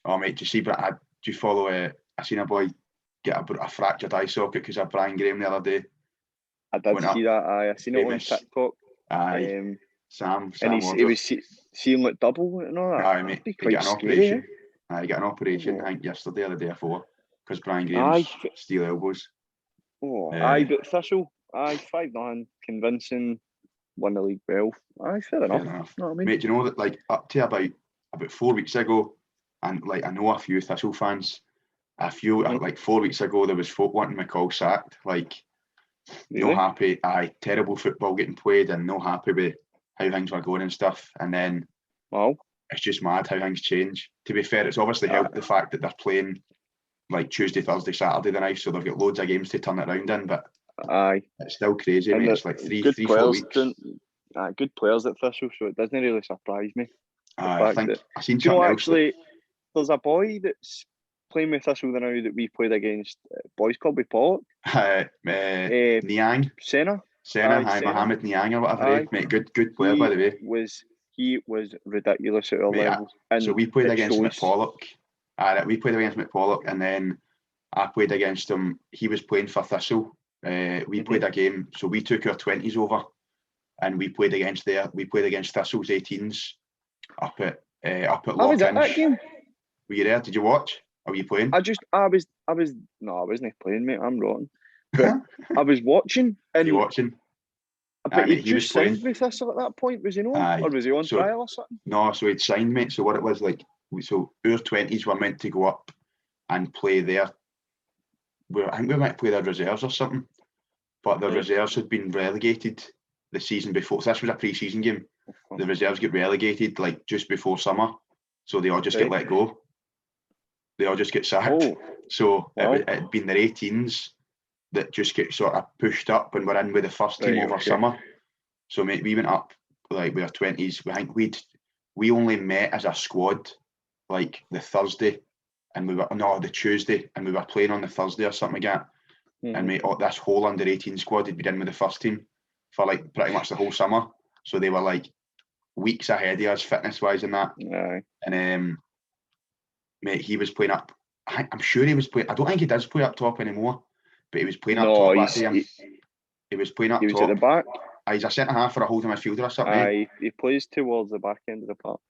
Oh mate, do you follow I seen a boy get a fractured eye socket because of Brian Graham the other day. I did see that, I seen it on TikTok. Aye. Sam and he was seeing like double and all that. Aye mate, he got an operation. He got an operation, I think yesterday or the day before. Because Brian Graham's steel elbows. But Thistle, 5-0, convincing, won the league well. Fair enough. You know what I mean? Mate, do you know that like up to about 4 weeks ago, and like I know a few Thistle fans, like 4 weeks ago there was folk wanting McCall sacked, like no happy, terrible football getting played and no happy with how things were going and stuff. And then it's just mad how things change. To be fair, it's obviously helped the fact that they're playing like Tuesday, Thursday, Saturday the night, so they've got loads of games to turn it around in, but it's still crazy, mate. It's like 3-4 weeks. Good players at Thistle, so it doesn't really surprise me. I think I seen something else. Actually, there's a boy that's playing with Thistle now that we played against Boys Club with Pollock. Niang. Senna, Mohamed Niang or whatever. Mate, good player by the way. He was ridiculous at our level. So we played against him at Pollock. We played against him at Pollock, and then I played against him. He was playing for Thistle. We played a game, so we took our 20s over, and we played against Thistle's 18s up at Lockins. Were you there? Did you watch? Or were you playing? I wasn't playing, mate. I'm rotten. But I was watching. And you watching? But he just signed with us at that point, was he not? Or was he on trial or something? No, so he'd signed, mate. So what it was like, so our 20s were meant to go up and play there. I think we might play their reserves or something. But the reserves had been relegated the season before. So this was a pre-season game. The reserves get relegated like just before summer. So they all just get let go. They all just get sacked. So it had been their 18s that just get sort of pushed up and were in with the first team over summer. So mate, we went up like with our 20s. I think we only met as a squad like the Thursday, and the Tuesday, and we were playing on the Thursday or something like that. And mate, this whole under 18 squad had been in with the first team for like pretty much the whole summer. So they were like weeks ahead of us fitness wise and that. And mate, he was playing up. I'm sure he was playing. I don't think he does play up top anymore, but he was playing up top that day. He was playing up top. He was at the back. He's a centre half or a holding midfielder or something. He plays towards the back end of the park.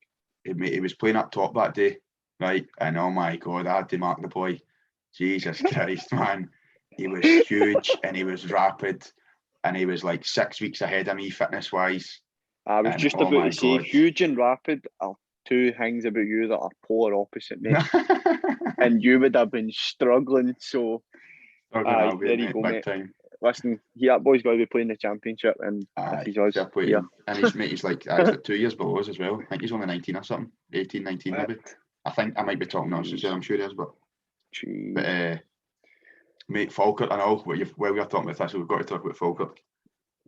He was playing up top that day, right? And oh my God, I had to mark the boy. Jesus Christ, man. He was huge and he was rapid and he was like 6 weeks ahead of me fitness wise. I was just about to say, huge and rapid are two things about you that are polar opposite, mate. And you would have been struggling, so there you go, mate. Time. Listen, that boy's got to be playing the championship, and if he does, and he's like 2 years below us as well. I think he's only 19 or something, 18, 19 maybe. I think I might be talking nonsense here, I'm sure he is, but mate, Falkirk, I know where we are talking about this, so we've got to talk about Falkirk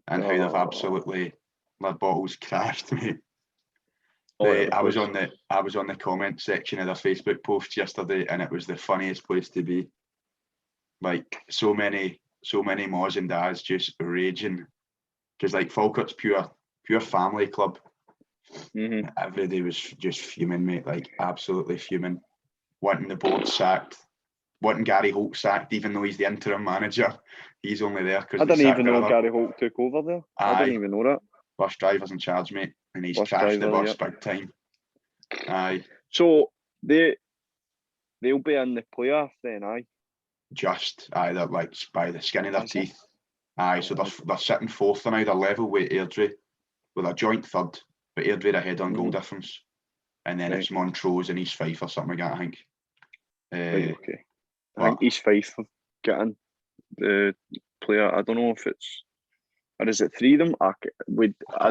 and how they've absolutely their bottles crashed, mate. I was on the comment section of their Facebook post yesterday, and it was the funniest place to be. Like so many moms and dads just raging because like Falkirk's pure family club. Everybody was just fuming, mate, like absolutely fuming, wanting the board sacked, wanting Gary Holt sacked, even though he's the interim manager. He's only there because I didn't even know Gary Holt took over there. I didn't even know that. Bus driver's in charge, mate, and he's crashed the bus big time. So they'll be in the playoff then, they're like by the skin of their teeth. So they're sitting fourth now. They're level with Airdrie, with a joint third, but Airdrie ahead on goal difference, and then it's Montrose and East Fife or something like that, I think. I think East Fife have getting the player. I don't know if it's. Or is it three of them? I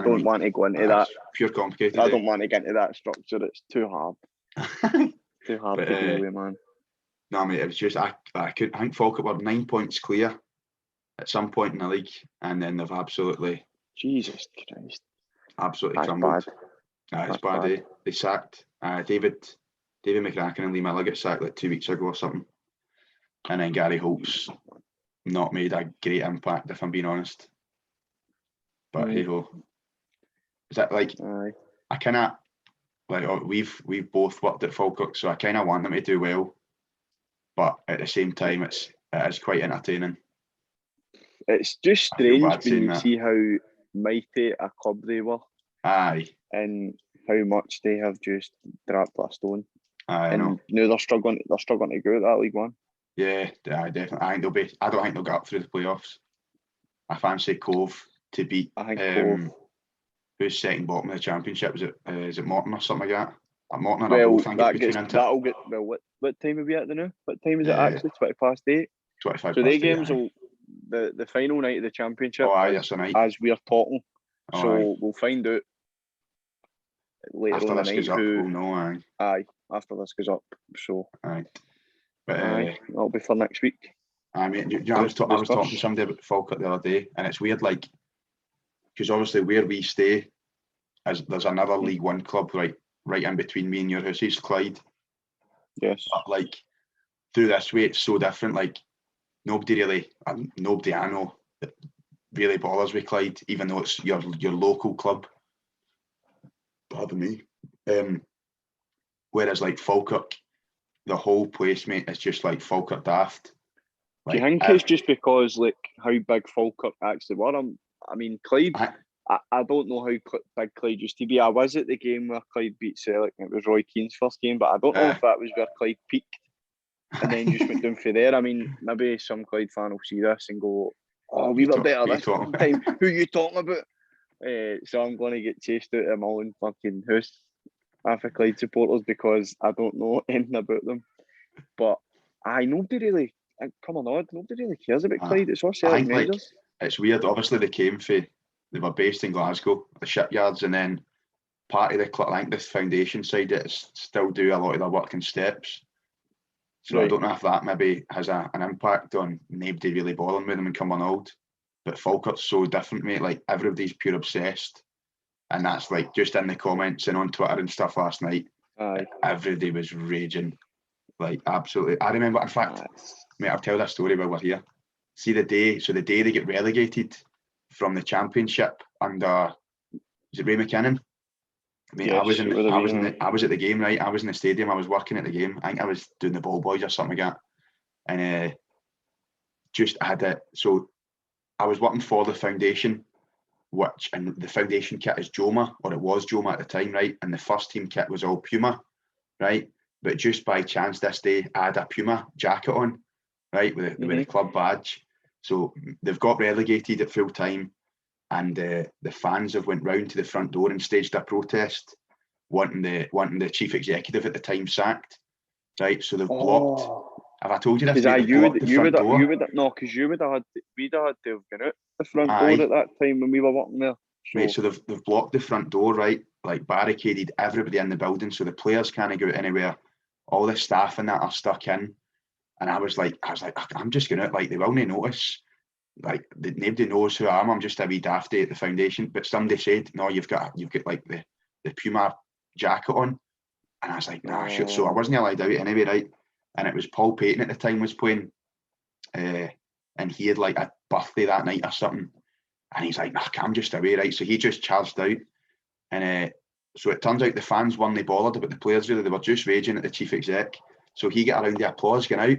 don't want to go into that. Pure complicated. I don't want to get into that structure. It's too hard. Too hard to deal with, man. No, mate, it was just I think Falkirk were 9 points clear at some point in the league, and then they've absolutely Jesus Christ, absolutely crumbled. It's bad. They sacked David McCracken and Lee Miller get sacked like 2 weeks ago or something, and then Gary Holt's not made a great impact, if I'm being honest. But hey ho, is that like I kind of like we've both worked at Falkirk, so I kind of want them to do well, but at the same time, it is quite entertaining. It's just strange when you see how mighty a club they were, and how much they have just dropped a stone. Now they're struggling to go out that League One. Yeah, definitely. I don't think they'll get up through the playoffs. I fancy Cove to beat. I think Cove. Who's second bottom of the championship? Is it Morton or something like that? Morton or both. That'll get. Well, what time are we at now? What time is it actually? 20:08. 25. So their games will the final night of the championship. That's a night. As we are talking, so we'll find out later after on the this night goes up, we'll know. After this goes up, so but that'll be for next week. I was talking to somebody about Falkirk the other day, and it's weird, like, because obviously where we stay, there's another League One club right in between me and your houses, Clyde. Yes. But like through this way, it's so different. Like nobody I know that really bothers with Clyde, even though it's your local club. Pardon me. Whereas like Falkirk, the whole place, mate, is just like Falkirk daft. Do you think it's just because like how big Falkirk actually were? I mean, Clyde. I don't know how big Clyde used to be. I was at the game where Clyde beat Celtic, and it was Roy Keane's first game, but I don't know if that was where Clyde peaked and then just went down from there. I mean, maybe some Clyde fan will see this and go, Oh, we were better this time. Who are you talking about? So I'm going to get chased out of my own fucking house, Arthur Clyde supporters, because I don't know anything about them. But nobody really, come on, nobody really cares about Clyde. It's all Celtic Rangers. It's weird. Obviously, they were based in Glasgow, the shipyards, and then part of I think this foundation side still do a lot of their work in Steps. So right. I don't know if that maybe has an impact on nobody really bothering with them and coming old. But Falkirk's so different, mate. Like, everybody's pure obsessed. And that's like just in the comments and on Twitter and stuff last night. Everybody was raging. Like, absolutely. I remember, in fact, mate, I'll tell this story while we're here. See the day they get relegated from the championship under, is it Ray McKinnon? I mean, yes, I was at the game, right? I was in the stadium. I was working at the game. I think I was doing the ball boys or something like that. And I had it. So I was working for the foundation, and the foundation kit is Joma, or it was Joma at the time, right? And the first team kit was all Puma, right? But just by chance this day, I had a Puma jacket on, right, with the club badge. So they've got relegated at full time. And the fans have went round to the front door and staged a protest, wanting the chief executive at the time sacked. Right, so they've blocked. Have I told you this? We'd have had to have gone out the front door at that time when we were working there. Right, so they've blocked the front door, right? Like, barricaded everybody in the building, so the players can't go out anywhere. All the staff and that are stuck in. And I was like, I'm just going out. Like, they will not notice. Like, nobody knows who I am. I'm just a wee dafty at the foundation. But somebody said, no, you've got like the Puma jacket on. And I was like, nah, shit. So I wasn't allowed out anyway, right? And it was Paul Payton at the time was playing. And he had like a birthday that night or something. And he's like, nah, I'm just away, right? So he just charged out. And so it turns out the fans weren't bothered about the players, really. They were just raging at the chief exec. So he got around the applause going out.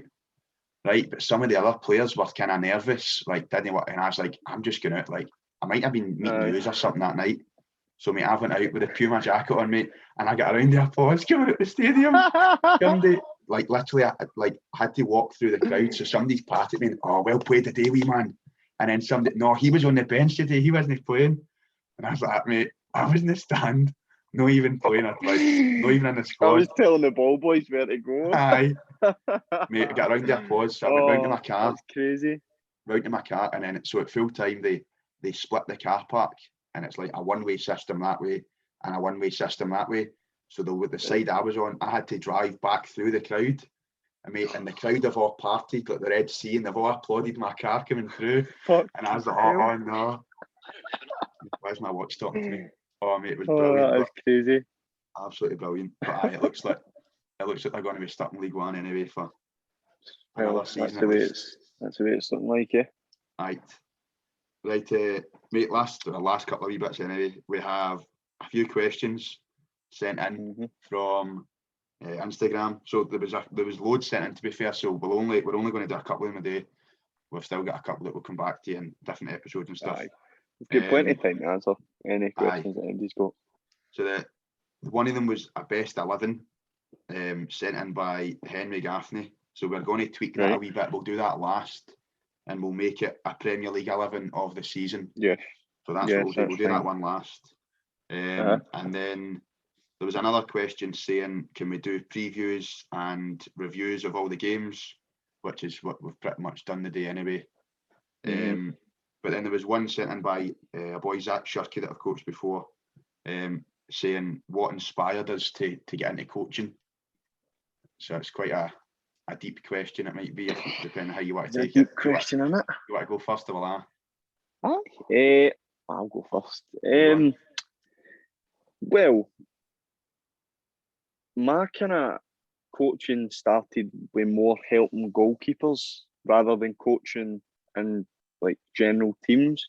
Right, but some of the other players were kind of nervous, like, didn't want, and I was like, I'm just going out, like, I might have been meeting news or something that night. So, mate, I went out with a Puma jacket on, mate, and I got around the applause coming out the stadium. Somebody, like, literally, I had to walk through the crowd, so somebody's patted me, oh, well played today, wee man. And then somebody, no, he was on the bench today, he wasn't playing. And I was like, mate, I was in the stand, not even playing, not even in the squad. I was telling the ball boys where to go. Aye. Mate, I got around the applause, so I went round to my car. That's crazy. Round to my car, and then so at full time they split the car park, and it's like a one-way system that way and a one-way system that way. So the side I was on, I had to drive back through the crowd, and mate, and the crowd have all partied like the Red Sea, and they've all applauded my car coming through. And I was like, oh no, where's my watch talking to me? Oh mate, it was brilliant. That was crazy. Absolutely brilliant. But it looks like they're going to be stuck in League One anyway for another season. That's the way it's looking like, yeah. Right, mate, last couple of wee bits anyway. We have a few questions sent in from Instagram. So there was loads sent in, to be fair. So we're only going to do a couple of them a day. We've still got a couple that we'll come back to in different episodes and stuff. We've got plenty of time to answer any questions that anybody's got. So one of them was a best 11 sent in by Henry Gaffney. So we're going to tweak that a wee bit. We'll do that last, and we'll make it a Premier League 11 of the season. Yeah. So that's what we'll do. We'll do that one last. And then there was another question saying, can we do previews and reviews of all the games, which is what we've pretty much done today anyway. But then there was one sent in by a boy, Zach Shirky, that I've coached before, saying what inspired us to get into coaching. So it's quite a deep question. It might be, depending on how you want to take it. Deep question, isn't it? You want to go first, or will I? I'll go first. Well, my kind of coaching started with more helping goalkeepers rather than coaching in like general teams.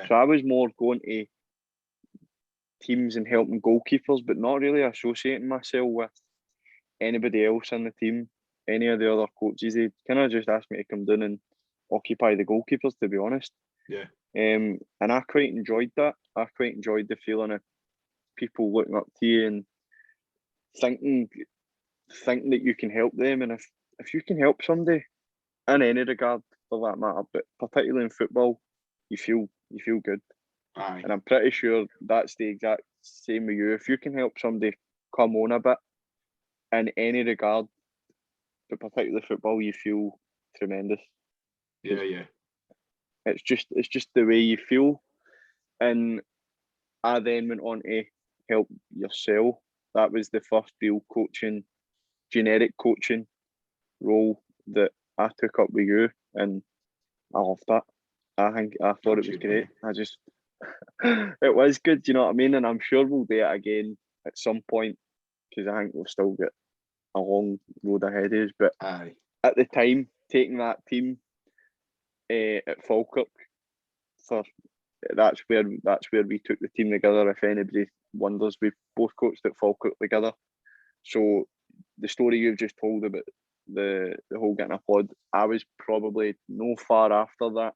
So I was more going to teams and helping goalkeepers, but not really associating myself with anybody else in the team, any of the other coaches. They kind of just asked me to come down and occupy the goalkeepers, to be honest. Yeah. And I quite enjoyed that. I quite enjoyed the feeling of people looking up to you and thinking that you can help them. And if you can help somebody in any regard for that matter, but particularly in football, you feel good. Aye. And I'm pretty sure that's the exact same with you. If you can help somebody come on a bit in any regard, but particularly football, you feel tremendous. Yeah. It's just the way you feel. And I then went on to help yourself. That was the first real coaching, generic coaching role that I took up with you, and I loved that. I thought it was great. It was good, you know what I mean? And I'm sure we'll do it again at some point, because I think we'll still get a long road ahead of us. But aye, at the time, taking that team at Falkirk, that's where we took the team together. If anybody wonders, we both coached at Falkirk together. So the story you've just told about the whole getting a pod, I was probably no far after that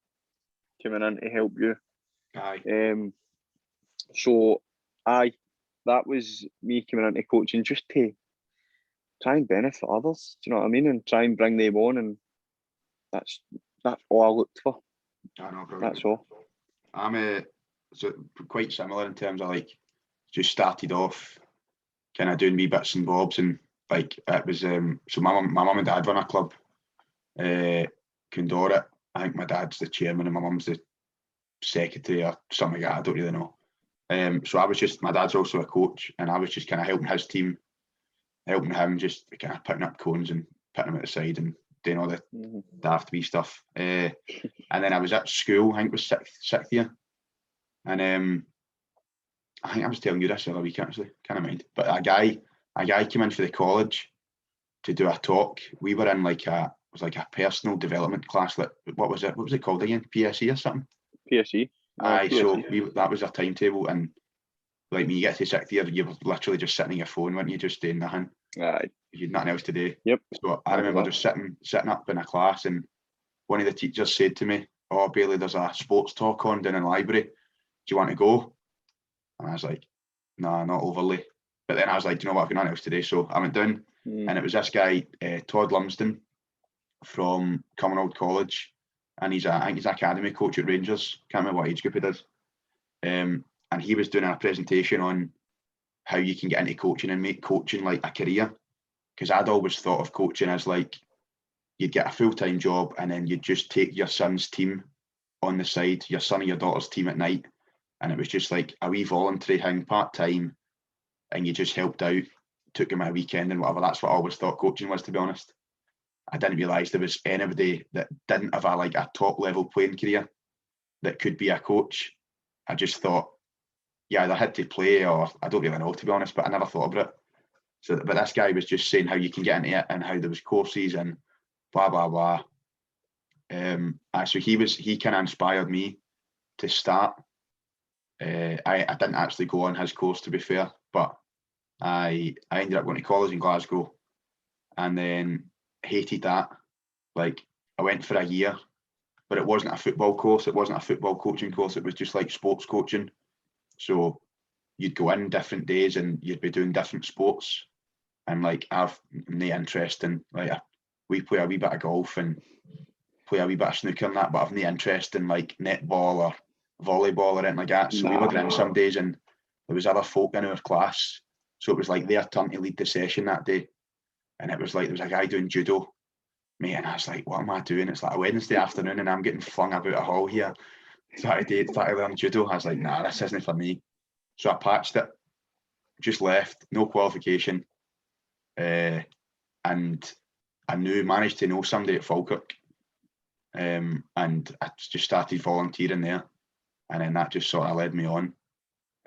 coming in to help you. Aye. So that was me coming into coaching just to try and benefit others. Do you know what I mean? And try and bring them on, and that's all I looked for. I know, that's all. I'm so quite similar in terms of like just started off kind of doing wee bits and bobs, and like it was so my mum and dad run a club, Condora. I think my dad's the chairman and my mum's the secretary or something like that. I don't really know. So I was just, my dad's also a coach, and I was just kind of helping his team, helping him, just kind of putting up cones and putting them at the side and doing all the daft wee stuff. And then I was at school, I think it was sixth year, and I think I was telling you this the other week actually, can't mind. But a guy came in for the college to do a talk. We were in like it was like a personal development class. Like what was it called again? PSE or something? PSE. Aye, so that was our timetable, and like when you get to sixth year, you were literally just sitting on your phone, weren't you, just doing nothing? Aye. You had nothing else to do. Yep. So I remember just sitting up in a class, and one of the teachers said to me, "Oh, Bailey, there's a sports talk on down in the library. Do you want to go?" And I was like, "Nah, not overly." But then I was like, "Do you know what? I've got nothing else to do." So I went down, and it was this guy, Todd Lumsden, from Cumbernauld College, and I think he's an academy coach at Rangers. Can't remember what age group he does. And he was doing a presentation on how you can get into coaching and make coaching like a career. Because I'd always thought of coaching as like you'd get a full-time job and then you'd just take your son's team on the side, your son or your daughter's team at night, and it was just like a wee voluntary thing, part-time, and you just helped out, took him a weekend and whatever. That's what I always thought coaching was, to be honest. I didn't realise there was anybody that didn't have a top-level playing career that could be a coach. I just thought, yeah, either had to play or I don't really know, to be honest, but I never thought about it. So, but this guy was just saying how you can get into it and how there was courses and blah, blah, blah. So he kind of inspired me to start. I didn't actually go on his course, to be fair, but I ended up going to college in Glasgow and then hated that. Like, I went for a year, but it wasn't a football course. It wasn't a football coaching course. It was just like sports coaching. So you'd go in different days and you'd be doing different sports. And like, I've no interest in, like, we play a wee bit of golf and play a wee bit of snooker and that, but I've no interest in like netball or volleyball or anything like that. So we were in some days and there was other folk in our class. So it was like their turn to lead the session that day. And it was like, there was a guy doing judo, mate, and I was like, what am I doing? It's like a Wednesday afternoon and I'm getting flung about a hall here. Saturday learn judo. I was like, nah, this isn't for me. So I patched it, just left, no qualification. And I managed to know somebody at Falkirk. And I just started volunteering there. And then that just sort of led me on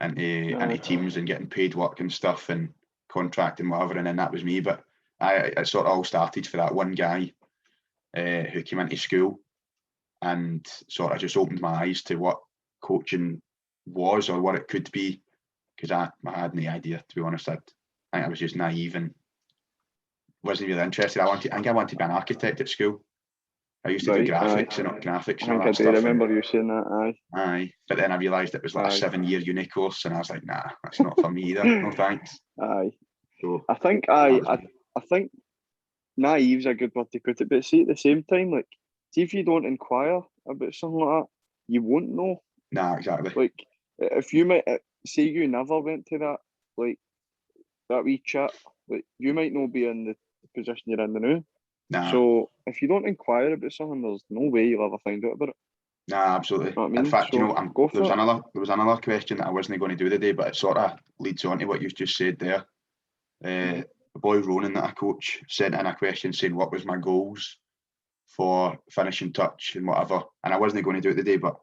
into teams and getting paid work and stuff and contract and whatever. And then that was me. But it sort of all started for that one guy who came into school and sort of just opened my eyes to what coaching was or what it could be, because I had no idea, to be honest. I think I was just naive and wasn't really interested. I think I wanted to be an architect at school. I used to do graphics and all that stuff. I remember you saying that. Aye, but then I realised it was like a 7-year uni course, and I was like, nah, that's not for me either. No thanks. Aye. So I think naive's a good word to put it, but see, at the same time, like, see if you don't inquire about something like that, you won't know. Nah, exactly. Like, if you might say you never went to that, like, that wee chat, like, you might not be in the position you're in now. Nah. So if you don't inquire about something, there's no way you'll ever find out about it. Nah, absolutely. You know what I mean? In fact, so, there was another question that I wasn't going to do today, but it sort of leads on to what you've just said there. The boy Ronan that I coach sent in a question saying what was my goals for finishing touch and whatever, and I wasn't going to do it today, but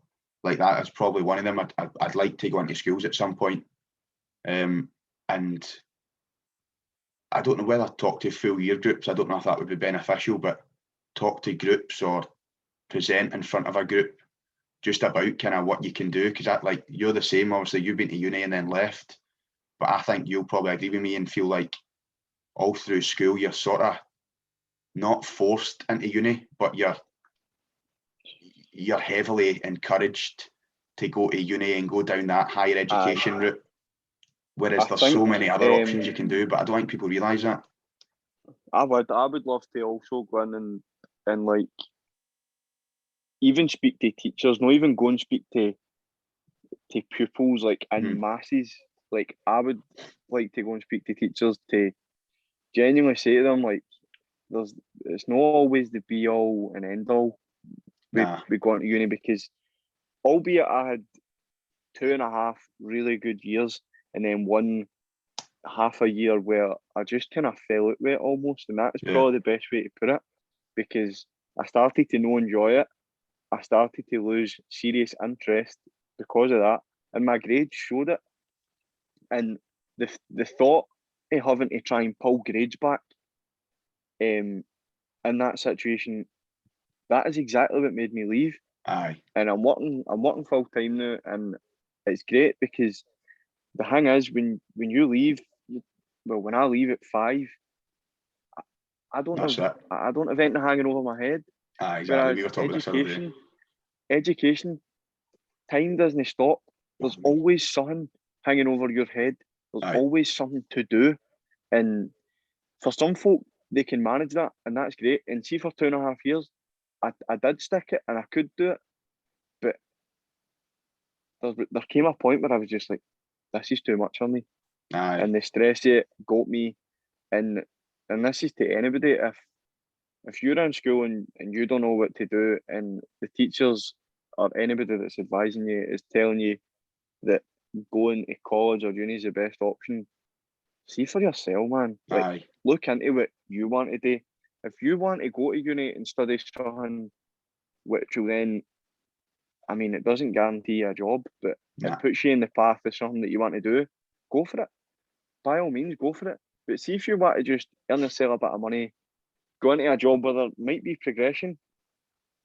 like that is probably one of them. I'd like to go into schools at some point, and I don't know whether talk to full year groups. I don't know if that would be beneficial, but talk to groups or present in front of a group just about kind of what you can do, because like you're the same. Obviously, you've been to uni and then left, but I think you'll probably agree with me and feel like all through school you're sort of not forced into uni, but you're heavily encouraged to go to uni and go down that higher education route. Whereas there's so many other options you can do, but I don't think people realise that. I would love to also go in and like even speak to teachers, not even go and speak to pupils like in masses. Like, I would like to go and speak to teachers to genuinely say to them, like, it's not always the be all and end all with going to uni, because albeit I had 2.5 really good years and then 1.5 a year where I just kind of fell out with it almost, and that is probably the best way to put it, because I started to not enjoy it. I started to lose serious interest because of that, and my grades showed it. And the thought of having to try and pull grades back in that situation, that is exactly what made me leave. Aye. And I'm working full time now, and it's great because the thing is, when you leave, when I leave at 5, I don't have anything hanging over my head. Aye, exactly. We were talking about this education, time doesn't stop. There's always something hanging over your head. There's always something to do, and for some folk, they can manage that, and that's great. And see, for 2.5 years, I did stick it, and I could do it, but there came a point where I was just like, this is too much for me. Aye. And the stress it got me, and this is to anybody. If you're in school and you don't know what to do, and the teachers or anybody that's advising you is telling you that going to college or uni is the best option, see for yourself, man. Like, look into what you want to do. If you want to go to uni and study something, which will then, I mean, it doesn't guarantee you a job, but it puts you in the path of something that you want to do, go for it. By all means, go for it. But see, if you want to just earn yourself a bit of money, go into a job where there might be progression,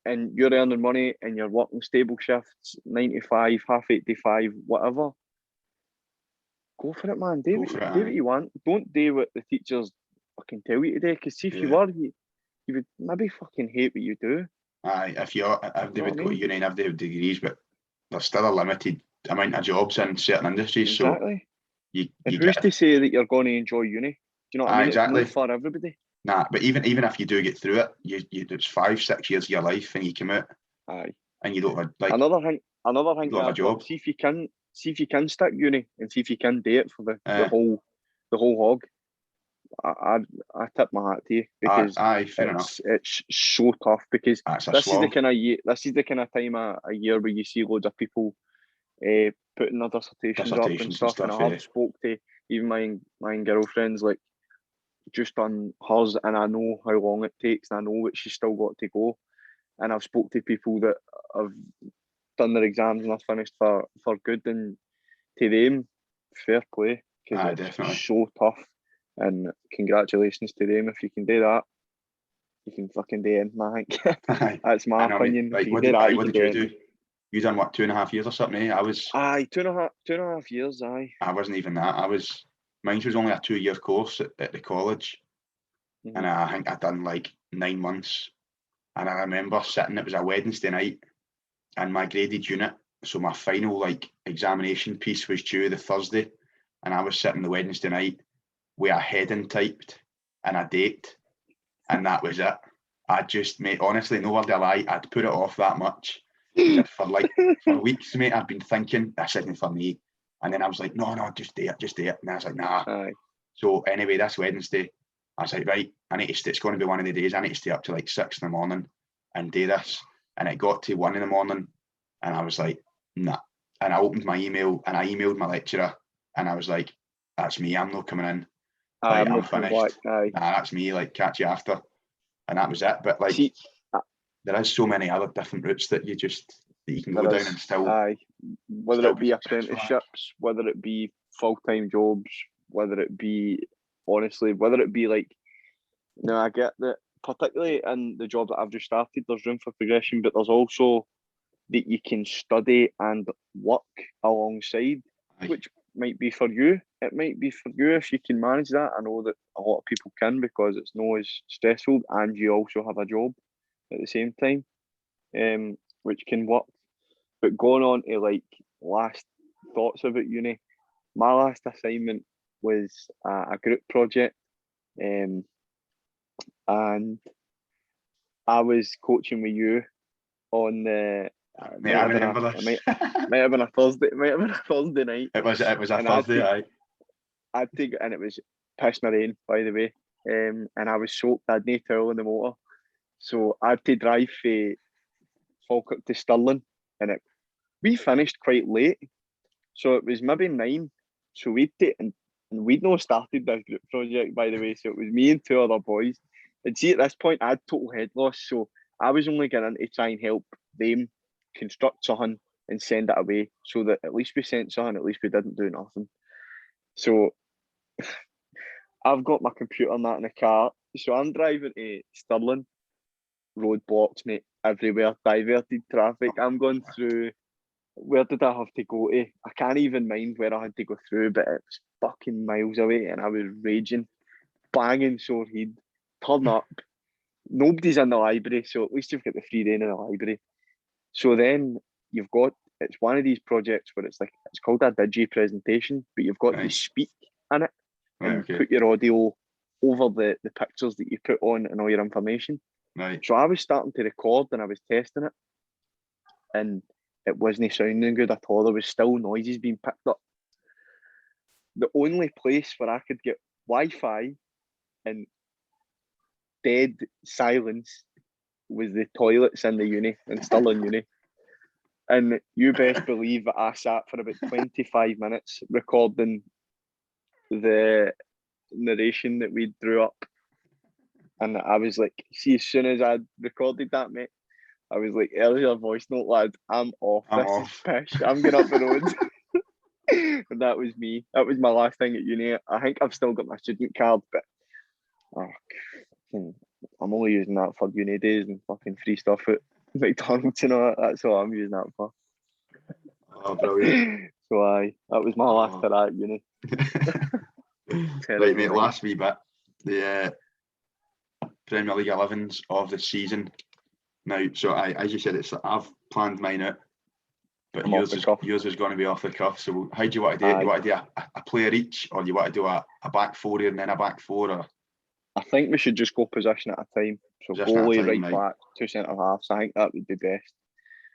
and you're earning money and you're working stable shifts, 9 to 5, half 8 to 5, whatever, go for it, man. Do what you want. Don't do what the teachers fucking tell you to do. Because see, if you were, you would maybe fucking hate what you do. Aye, if they would go to uni and have their degrees, but there's still a limited amount of jobs in certain industries. Exactly. So who's to say that you're going to enjoy uni? Do you know what I mean? Exactly. It's not for everybody. Nah, but even if you do get through it, it's 5-6 years of your life, and you come out. Aye. And you don't have another thing. You don't have a job. See if you can stick uni, and see if you can do it for the whole hog. I tip my hat to you, because it's so tough, because this is the kind of time a year where you see loads of people putting their dissertations up and stuff. And I have spoke to even my girlfriend's like just done hers, and I know how long it takes, and I know what she's still got to go. And I've spoke to people that have done their exams and are finished for good, and to them, fair play, because it's so tough. And congratulations to them. If you can do that, you can fucking do anything, I think. That's my opinion. Like, what did you do? You done what, 2.5 years or something? Eh? I was. Aye, 2.5 years. Aye. I wasn't even that. Mine was only a 2-year course at the college, and I think I'd done like 9 months. And I remember sitting. It was a Wednesday night, and my graded unit. So my final like examination piece was due the Thursday, and I was sitting the Wednesday night with a heading typed and a date, and that was it. I just, mate, honestly, no word of a lie, I'd put it off that much For weeks, mate, I'd been thinking this isn't for me, and then I was like, no, just do it, and I was like, nah. Aye. So anyway, this Wednesday, I was like, right, it's going to be one of the days I need to stay up to like 6 in the morning and do this, and it got to 1 in the morning, and I was like, nah, and I opened my email and I emailed my lecturer, and I was like, that's me, I'm not coming in. I'm finished. Nah, that's me, like, catch you after. And that was it. But like, there is so many other different routes that you can go down and still. Whether it be apprenticeships, whether it be full-time jobs, whether it be like, I get that, particularly in the job that I've just started, there's room for progression, but there's also that you can study and work alongside, which might be for you. It might be for you if you can manage that. I know that a lot of people can, because it's not as stressful, and you also have a job at the same time, which can work. But going on to like last thoughts about uni, my last assignment was a group project, and I was coaching with you on the. Might have been a Thursday. Might have been a Thursday night. It was a Thursday, aye. And it was pissing rain, by the way. And I was soaked. I had no towel in the motor, so I had to drive from Falkirk to Stirling, and we finished quite late. So it was maybe 9. So we'd not started this group project, by the way. So it was me and 2 other boys. And see, at this point, I had total head loss. So I was only getting in to try and help them construct something and send it away, so that at least we sent something, at least we didn't do nothing. So I've got my computer and that in the car. So I'm driving to Stirling, roadblocks, mate, everywhere, diverted traffic. I'm going through, where did I have to go to? I can't even mind where I had to go through, but it was fucking miles away, and I was raging, banging sore head, turn up. Nobody's in the library, so at least you've got the free rein in the library. So then it's one of these projects where it's called a digi presentation, but you've got to speak in it and put your audio over the pictures that you put on and all your information. Right. So I was starting to record and I was testing it, and it wasn't sounding good at all. There was still noises being picked up. The only place where I could get Wi-Fi and dead silence was the toilets in the uni, in Stirling Uni. And you best believe that I sat for about 25 minutes recording the narration that we drew up. And I was like, see, as soon as I recorded that, mate, I was like, earlier voice note, lad, I'm off. This is pish. I'm going up the road. And that was me. That was my last thing at uni. I think I've still got my student card, but I'm only using that for uni days and fucking free stuff at McDonald's and all that. That's all I'm using that for. Oh, brilliant. So that was my last of that at uni. Right, mate, last wee bit. The Premier League 11s of the season. Now, so as you said, I've planned mine out, but yours is going to be off the cuff. So how do you want to do it? You want to do a player each, or you want to do a back four and then a back four? Or I think we should just go position at a time. So goalie, right back, 2 centre halves. I think that would be best.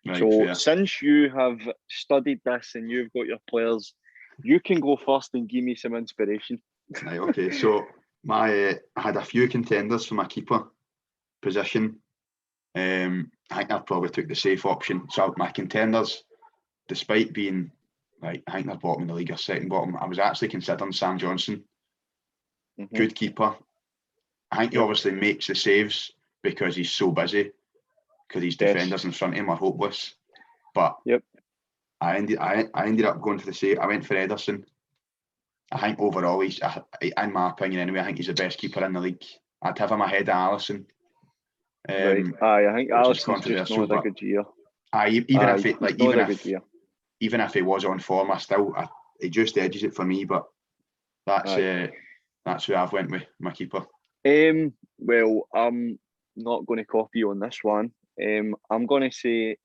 Right, so fair. Since you have studied this and you've got your players, you can go first and give me some inspiration. Right, okay. So I had a few contenders for my keeper position. I think I probably took the safe option. So my contenders, despite being I think they're bottom in the league or second bottom, I was actually considering Sam Johnson. Mm-hmm. Good keeper. I think he obviously makes the saves because he's so busy, because his defenders in front of him are hopeless. But I ended up going for the save. I went for Ederson. I think overall, he's, in my opinion anyway, I think he's the best keeper in the league. I'd have him ahead of Alisson. Right. I think Alisson's just not a good year. Even if he was on form, he just edges it for me. But that's who I've went with, my keeper. Well, I'm not going to copy you on this one. I'm going to say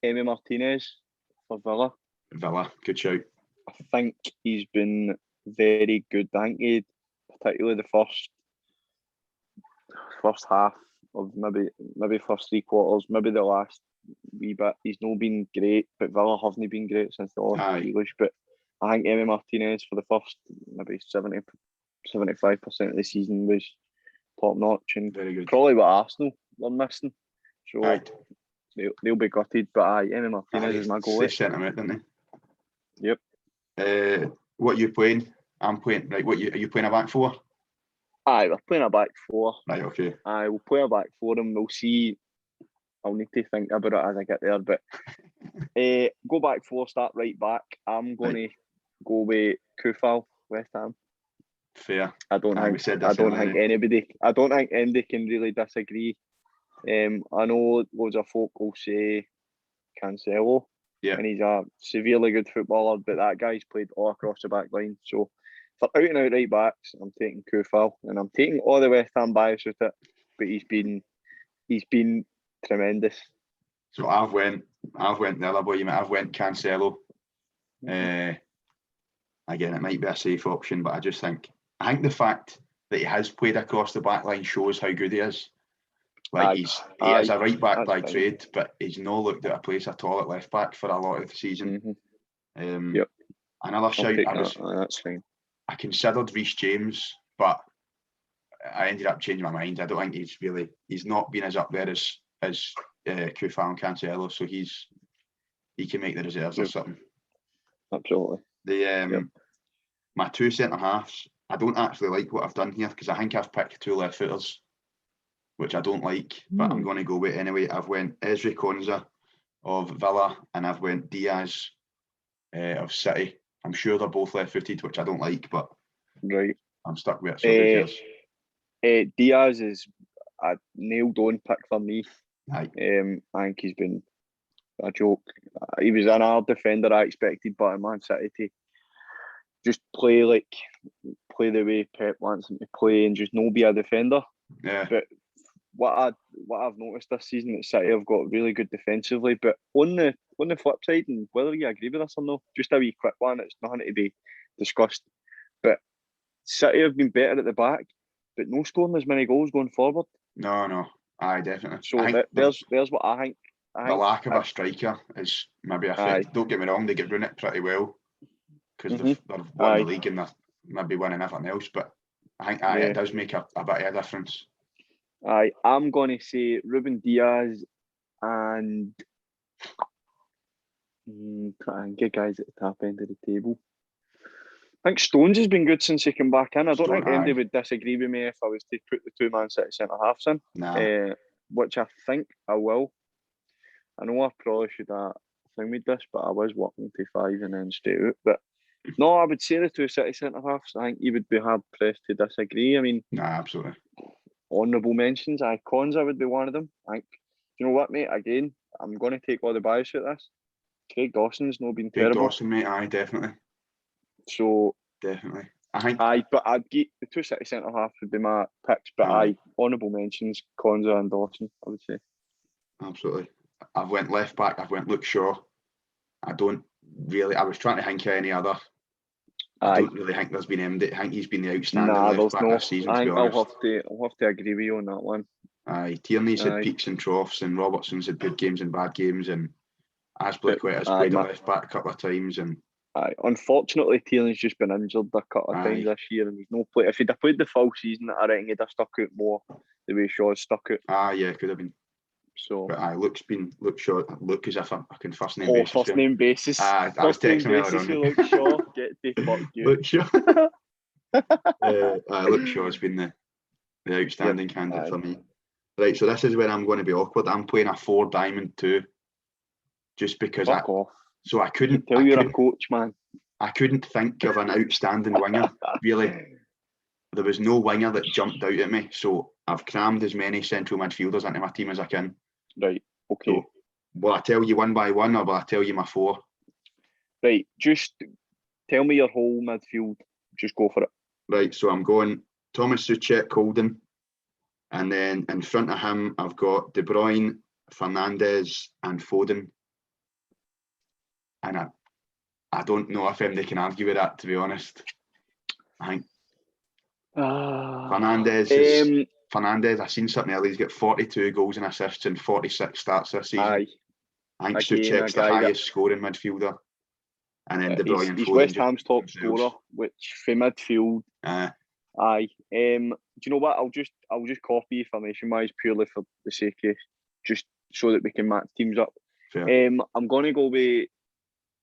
Emi Martinez for Villa. Villa, good shout. I think he's been very good. I think he, particularly the first half of maybe first 3 quarters, maybe the last wee bit. He's not been great, but Villa haven't been great since the lost English. But I think Emi Martinez for the first maybe 75% of the season was top notch, and very good. Probably what Arsenal were missing. So they'll be gutted. But Emi Martinez is my goal. They sent him out, didn't they? Yep. What are you playing? I'm playing. Right. Are you playing a back four? Aye, we're playing a back four. Right. Okay. Aye, we'll play a back four, and we'll see. I'll need to think about it as I get there, but go back four, start right back. I'm going to go with Kufal, West Ham. Fair. I don't think anybody can really disagree. I know loads of folk will say Cancelo, and he's a severely good footballer, but that guy's played all across the back line. So for out and out right backs, I'm taking Kufal, and I'm taking all the West Ham bias with it. But he's been tremendous. So I've went the other way. I've went Cancelo. Again, it might be a safe option, but I think the fact that he has played across the back line shows how good he is. Like he is a right back by trade, but he's not looked at a place at all at left back for a lot of the season. Another shout. That's fine. I considered Reece James, but I ended up changing my mind. I don't think he's not been as up there as Kufal and Cancelo, so he can make the reserves or something. Absolutely. My two centre halves, I don't actually like what I've done here because I think I've picked two left footers, which I don't like, but I'm going to go with it anyway. I've went Ezri Konsa of Villa, and I've went Diaz of City. I'm sure they're both left-footed, which I don't like, but I'm stuck with it. So Diaz is a nailed-on pick for me. I think he's been a joke. He was an hard defender I expected, but in Man City to just play the way Pep wants him to play and just not be a defender. Yeah. But what I've noticed this season at City have got really good defensively, but on the flip side, and whether you agree with this or not, just a wee quick one, it's nothing to be discussed. But City have been better at the back, but no scoring as many goals going forward. No. Aye, definitely. So there's what I think. The lack of a striker is maybe affected. Don't get me wrong, they get run it pretty well because they've won the league and they're maybe winning everything else, but I think it does make a bit of a difference. I'm going to say Ruben Diaz and try and get guys at the top end of the table. I think Stones has been good since he came back in. I don't think anybody would disagree with me if I was to put the two Man City centre halves in, which I think I will. I know I probably should have thing with this, but I was working to 5 and then straight out. But no, I would say the two City centre halves. I think you would be hard pressed to disagree. I mean, absolutely. Honourable mentions, Konsa would be one of them. I think, you know what, mate? Again, I'm going to take all the bias at this. Craig Dawson's not been terrible. Craig Dawson, mate, definitely. So definitely, I think. But I'd get the two City centre halves would be my picks. But honourable mentions, Konsa and Dawson, I would say. Absolutely. I've went left back. I've went Luke Shaw. I was trying to think of any other. I don't really think there's been MD. I think he's been the outstanding left back this season. To be honest, I'll have to agree with you on that one. Tierney's had peaks and troughs, and Robertson's had good games and bad games, and Azpilicueta has played a left back a couple of times. And unfortunately, Tierney's just been injured a couple of times this year, and he's no play. If he'd have played the full season, I reckon he'd have stuck out more the way Shaw's stuck out. Could have been. So, but Luke Shaw. Look as if I can first name basis. First name basis. I was texting him earlier on. Luke Shaw, get the fuck you. Luke Shaw. Luke Shaw's been the outstanding candidate for me. Right, so this is where I'm going to be awkward. I'm playing a 4 diamond 2, just because So I couldn't tell you're a coach, man. I couldn't think of an outstanding winger. Really, there was no winger that jumped out at me. So I've crammed as many central midfielders into my team as I can. Right. Okay. So, will I tell you one by one, or will I tell you my 4? Right. Just tell me your whole midfield. Just go for it. Right. So I'm going Thomas Souček, Holden, and then in front of him I've got De Bruyne, Fernandes, and Foden. And I don't know if anybody can argue with that, to be honest. I think Fernandes, I've seen something earlier, he's got 42 goals and assists and 46 starts this season. I think Souček's the highest scoring midfielder. And then De Bruyne and he's Foden. West Ham's top scorer, which for midfield. Aye. Do you know what? I'll just copy information-wise purely for the sake of just so that we can match teams up. Fair. I'm going to go with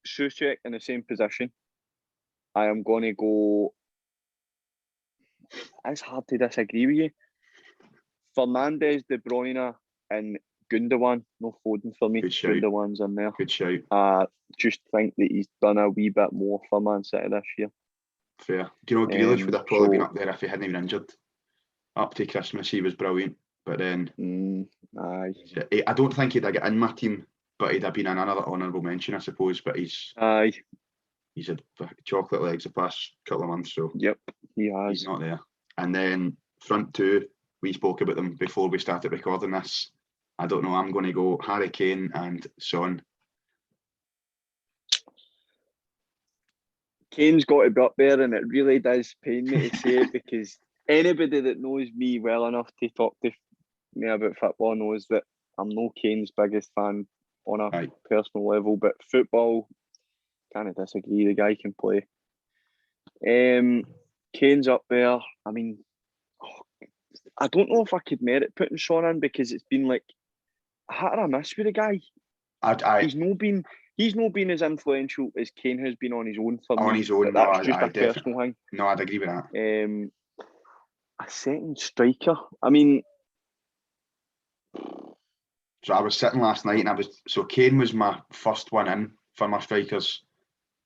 Souček in the same position. I am going to go. It's hard to disagree with you. Fernandes, De Bruyne, and Gundogan. No Foden for me. Gundogan's in there. Good shout. Just think that he's done a wee bit more for Man City this year. Fair. Do you know Grealish would have probably been up there if he hadn't been injured? Up to Christmas, he was brilliant. But then, I don't think he'd have got in my team, but he'd have been another honourable mention, I suppose. But he's had chocolate legs the past couple of months, so yep, he has. He's not there. And then front two, we spoke about them before we started recording this. I don't know. I'm going to go Harry Kane and Son. Kane's got to be up there, and it really does pain me to say it because anybody that knows me well enough to talk to me about football knows that I'm no Kane's biggest fan on a personal level, but football, kind of disagree. The guy can play. Kane's up there. I mean, I don't know if I could merit putting Son in because it's been like a hit or a miss with the guy. He's not been as influential as Kane has been on his own for me. On his own, that's just a personal thing. No, I'd agree with that. A second striker. I mean, so I was sitting last night, and Kane was my first one in for my strikers,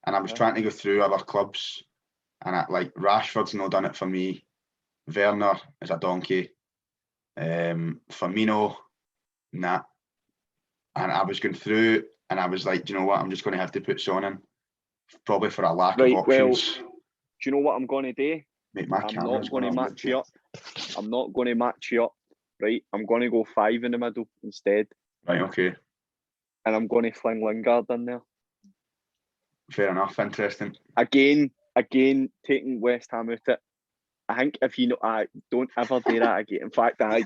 and I was trying to go through other clubs, and Rashford's not done it for me. Werner is a donkey. Firmino, nah. And I was going through, and I was like, do you know what? I'm just going to have to put Son in, probably for a lack of options. Well, do you know what I'm going to do? I'm not going to match you up. I'm not going to match you up, right? I'm going to go 5 in the middle instead. Right, okay. And I'm going to fling Lingard in there. Fair enough, interesting. Again, taking West Ham out it. I think if you know, I don't ever do that again. In fact, because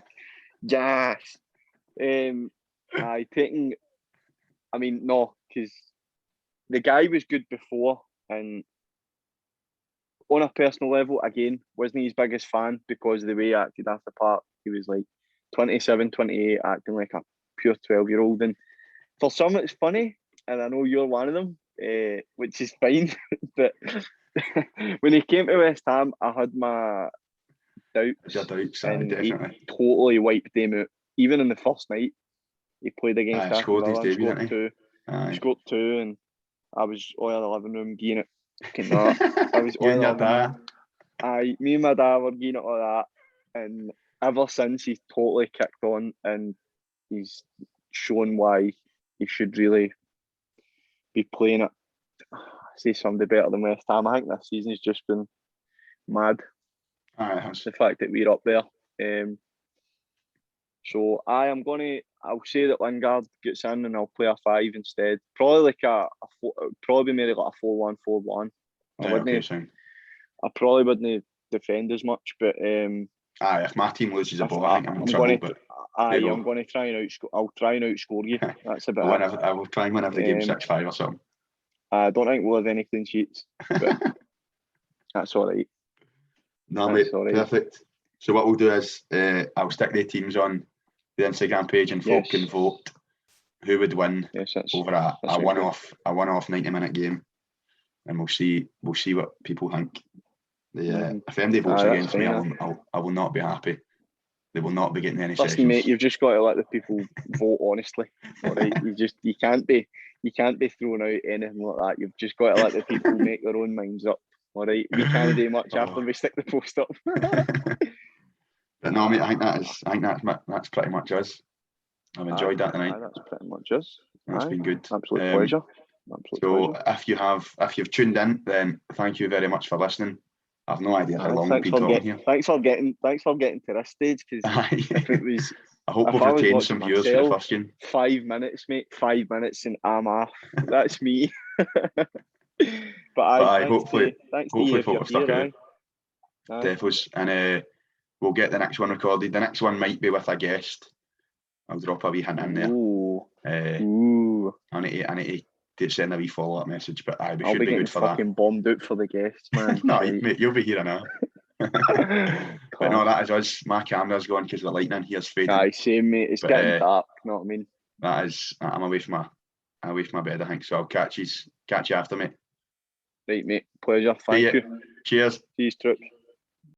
the guy was good before, and on a personal level, again, wasn't his biggest fan because of the way he acted after part. He was like 27, 28, acting like a pure 12-year-old. And for some, it's funny, and I know you're one of them, which is fine. But when he came to West Ham, I had my doubts, and definitely. He totally wiped them out. Even in the first night, he played against Aston Villa and scored 2. He scored 2, and I was all in the living room getting it. I was you and your dad. Me and my dad were getting it all that, and ever since he's totally kicked on, and he's shown why he should really be playing it. I say somebody better than West Ham. I think this season's just been mad. The fact that we're up there. So I'll say that Lingard gets in, and I'll play a 5 instead. Probably like probably maybe like a 4-1-4-1. I probably wouldn't defend as much, but if my team loses a ball, I think I'm in trouble. I'm going to try and outscore you. That's about it. I will try and win every game 6-5 or something. I don't think we'll have any clean sheets, but that's all right. No, mate, perfect. So what we'll do is I'll stick the teams on the Instagram page, and folk can vote who would win over a one-off 90-minute game, and we'll see what people think. If anybody votes against me, I will not be happy. They will not be getting any sessions. Listen, mate, you've just got to let the people vote honestly. All right, you can't be throwing out anything like that. You've just got to let the people make their own minds up. All right, we can't do much after we stick the post up. But no, mate, I think that's pretty much us. I've enjoyed that tonight. That's pretty much us. That's been good. Absolute pleasure. If you've tuned in, then thank you very much for listening. I've no idea how long we've been talking here. Thanks for getting to this stage, because if it was, I hope we've retained some viewers for the first game. 5 minutes, mate. 5 minutes, and I'm off. That's me. But hopefully folk have stuck it. Aye. Defos, and we'll get the next one recorded. The next one might be with a guest. I'll drop a wee hint in there. Ooh, Ooh. I need to send a wee follow-up message, but we I'll should be be getting good for that. fucking bombed out for the guests, man. No, right. mate, you'll be here now. But no, that is us. My camera's gone because the lightning here's fading. Aye, same, mate. It's getting dark. You know what I mean? That is. I'm away from my bed, I think. So I'll catch you after, mate. Right, mate. Pleasure. Thank you. Cheers. Cheers, Trips.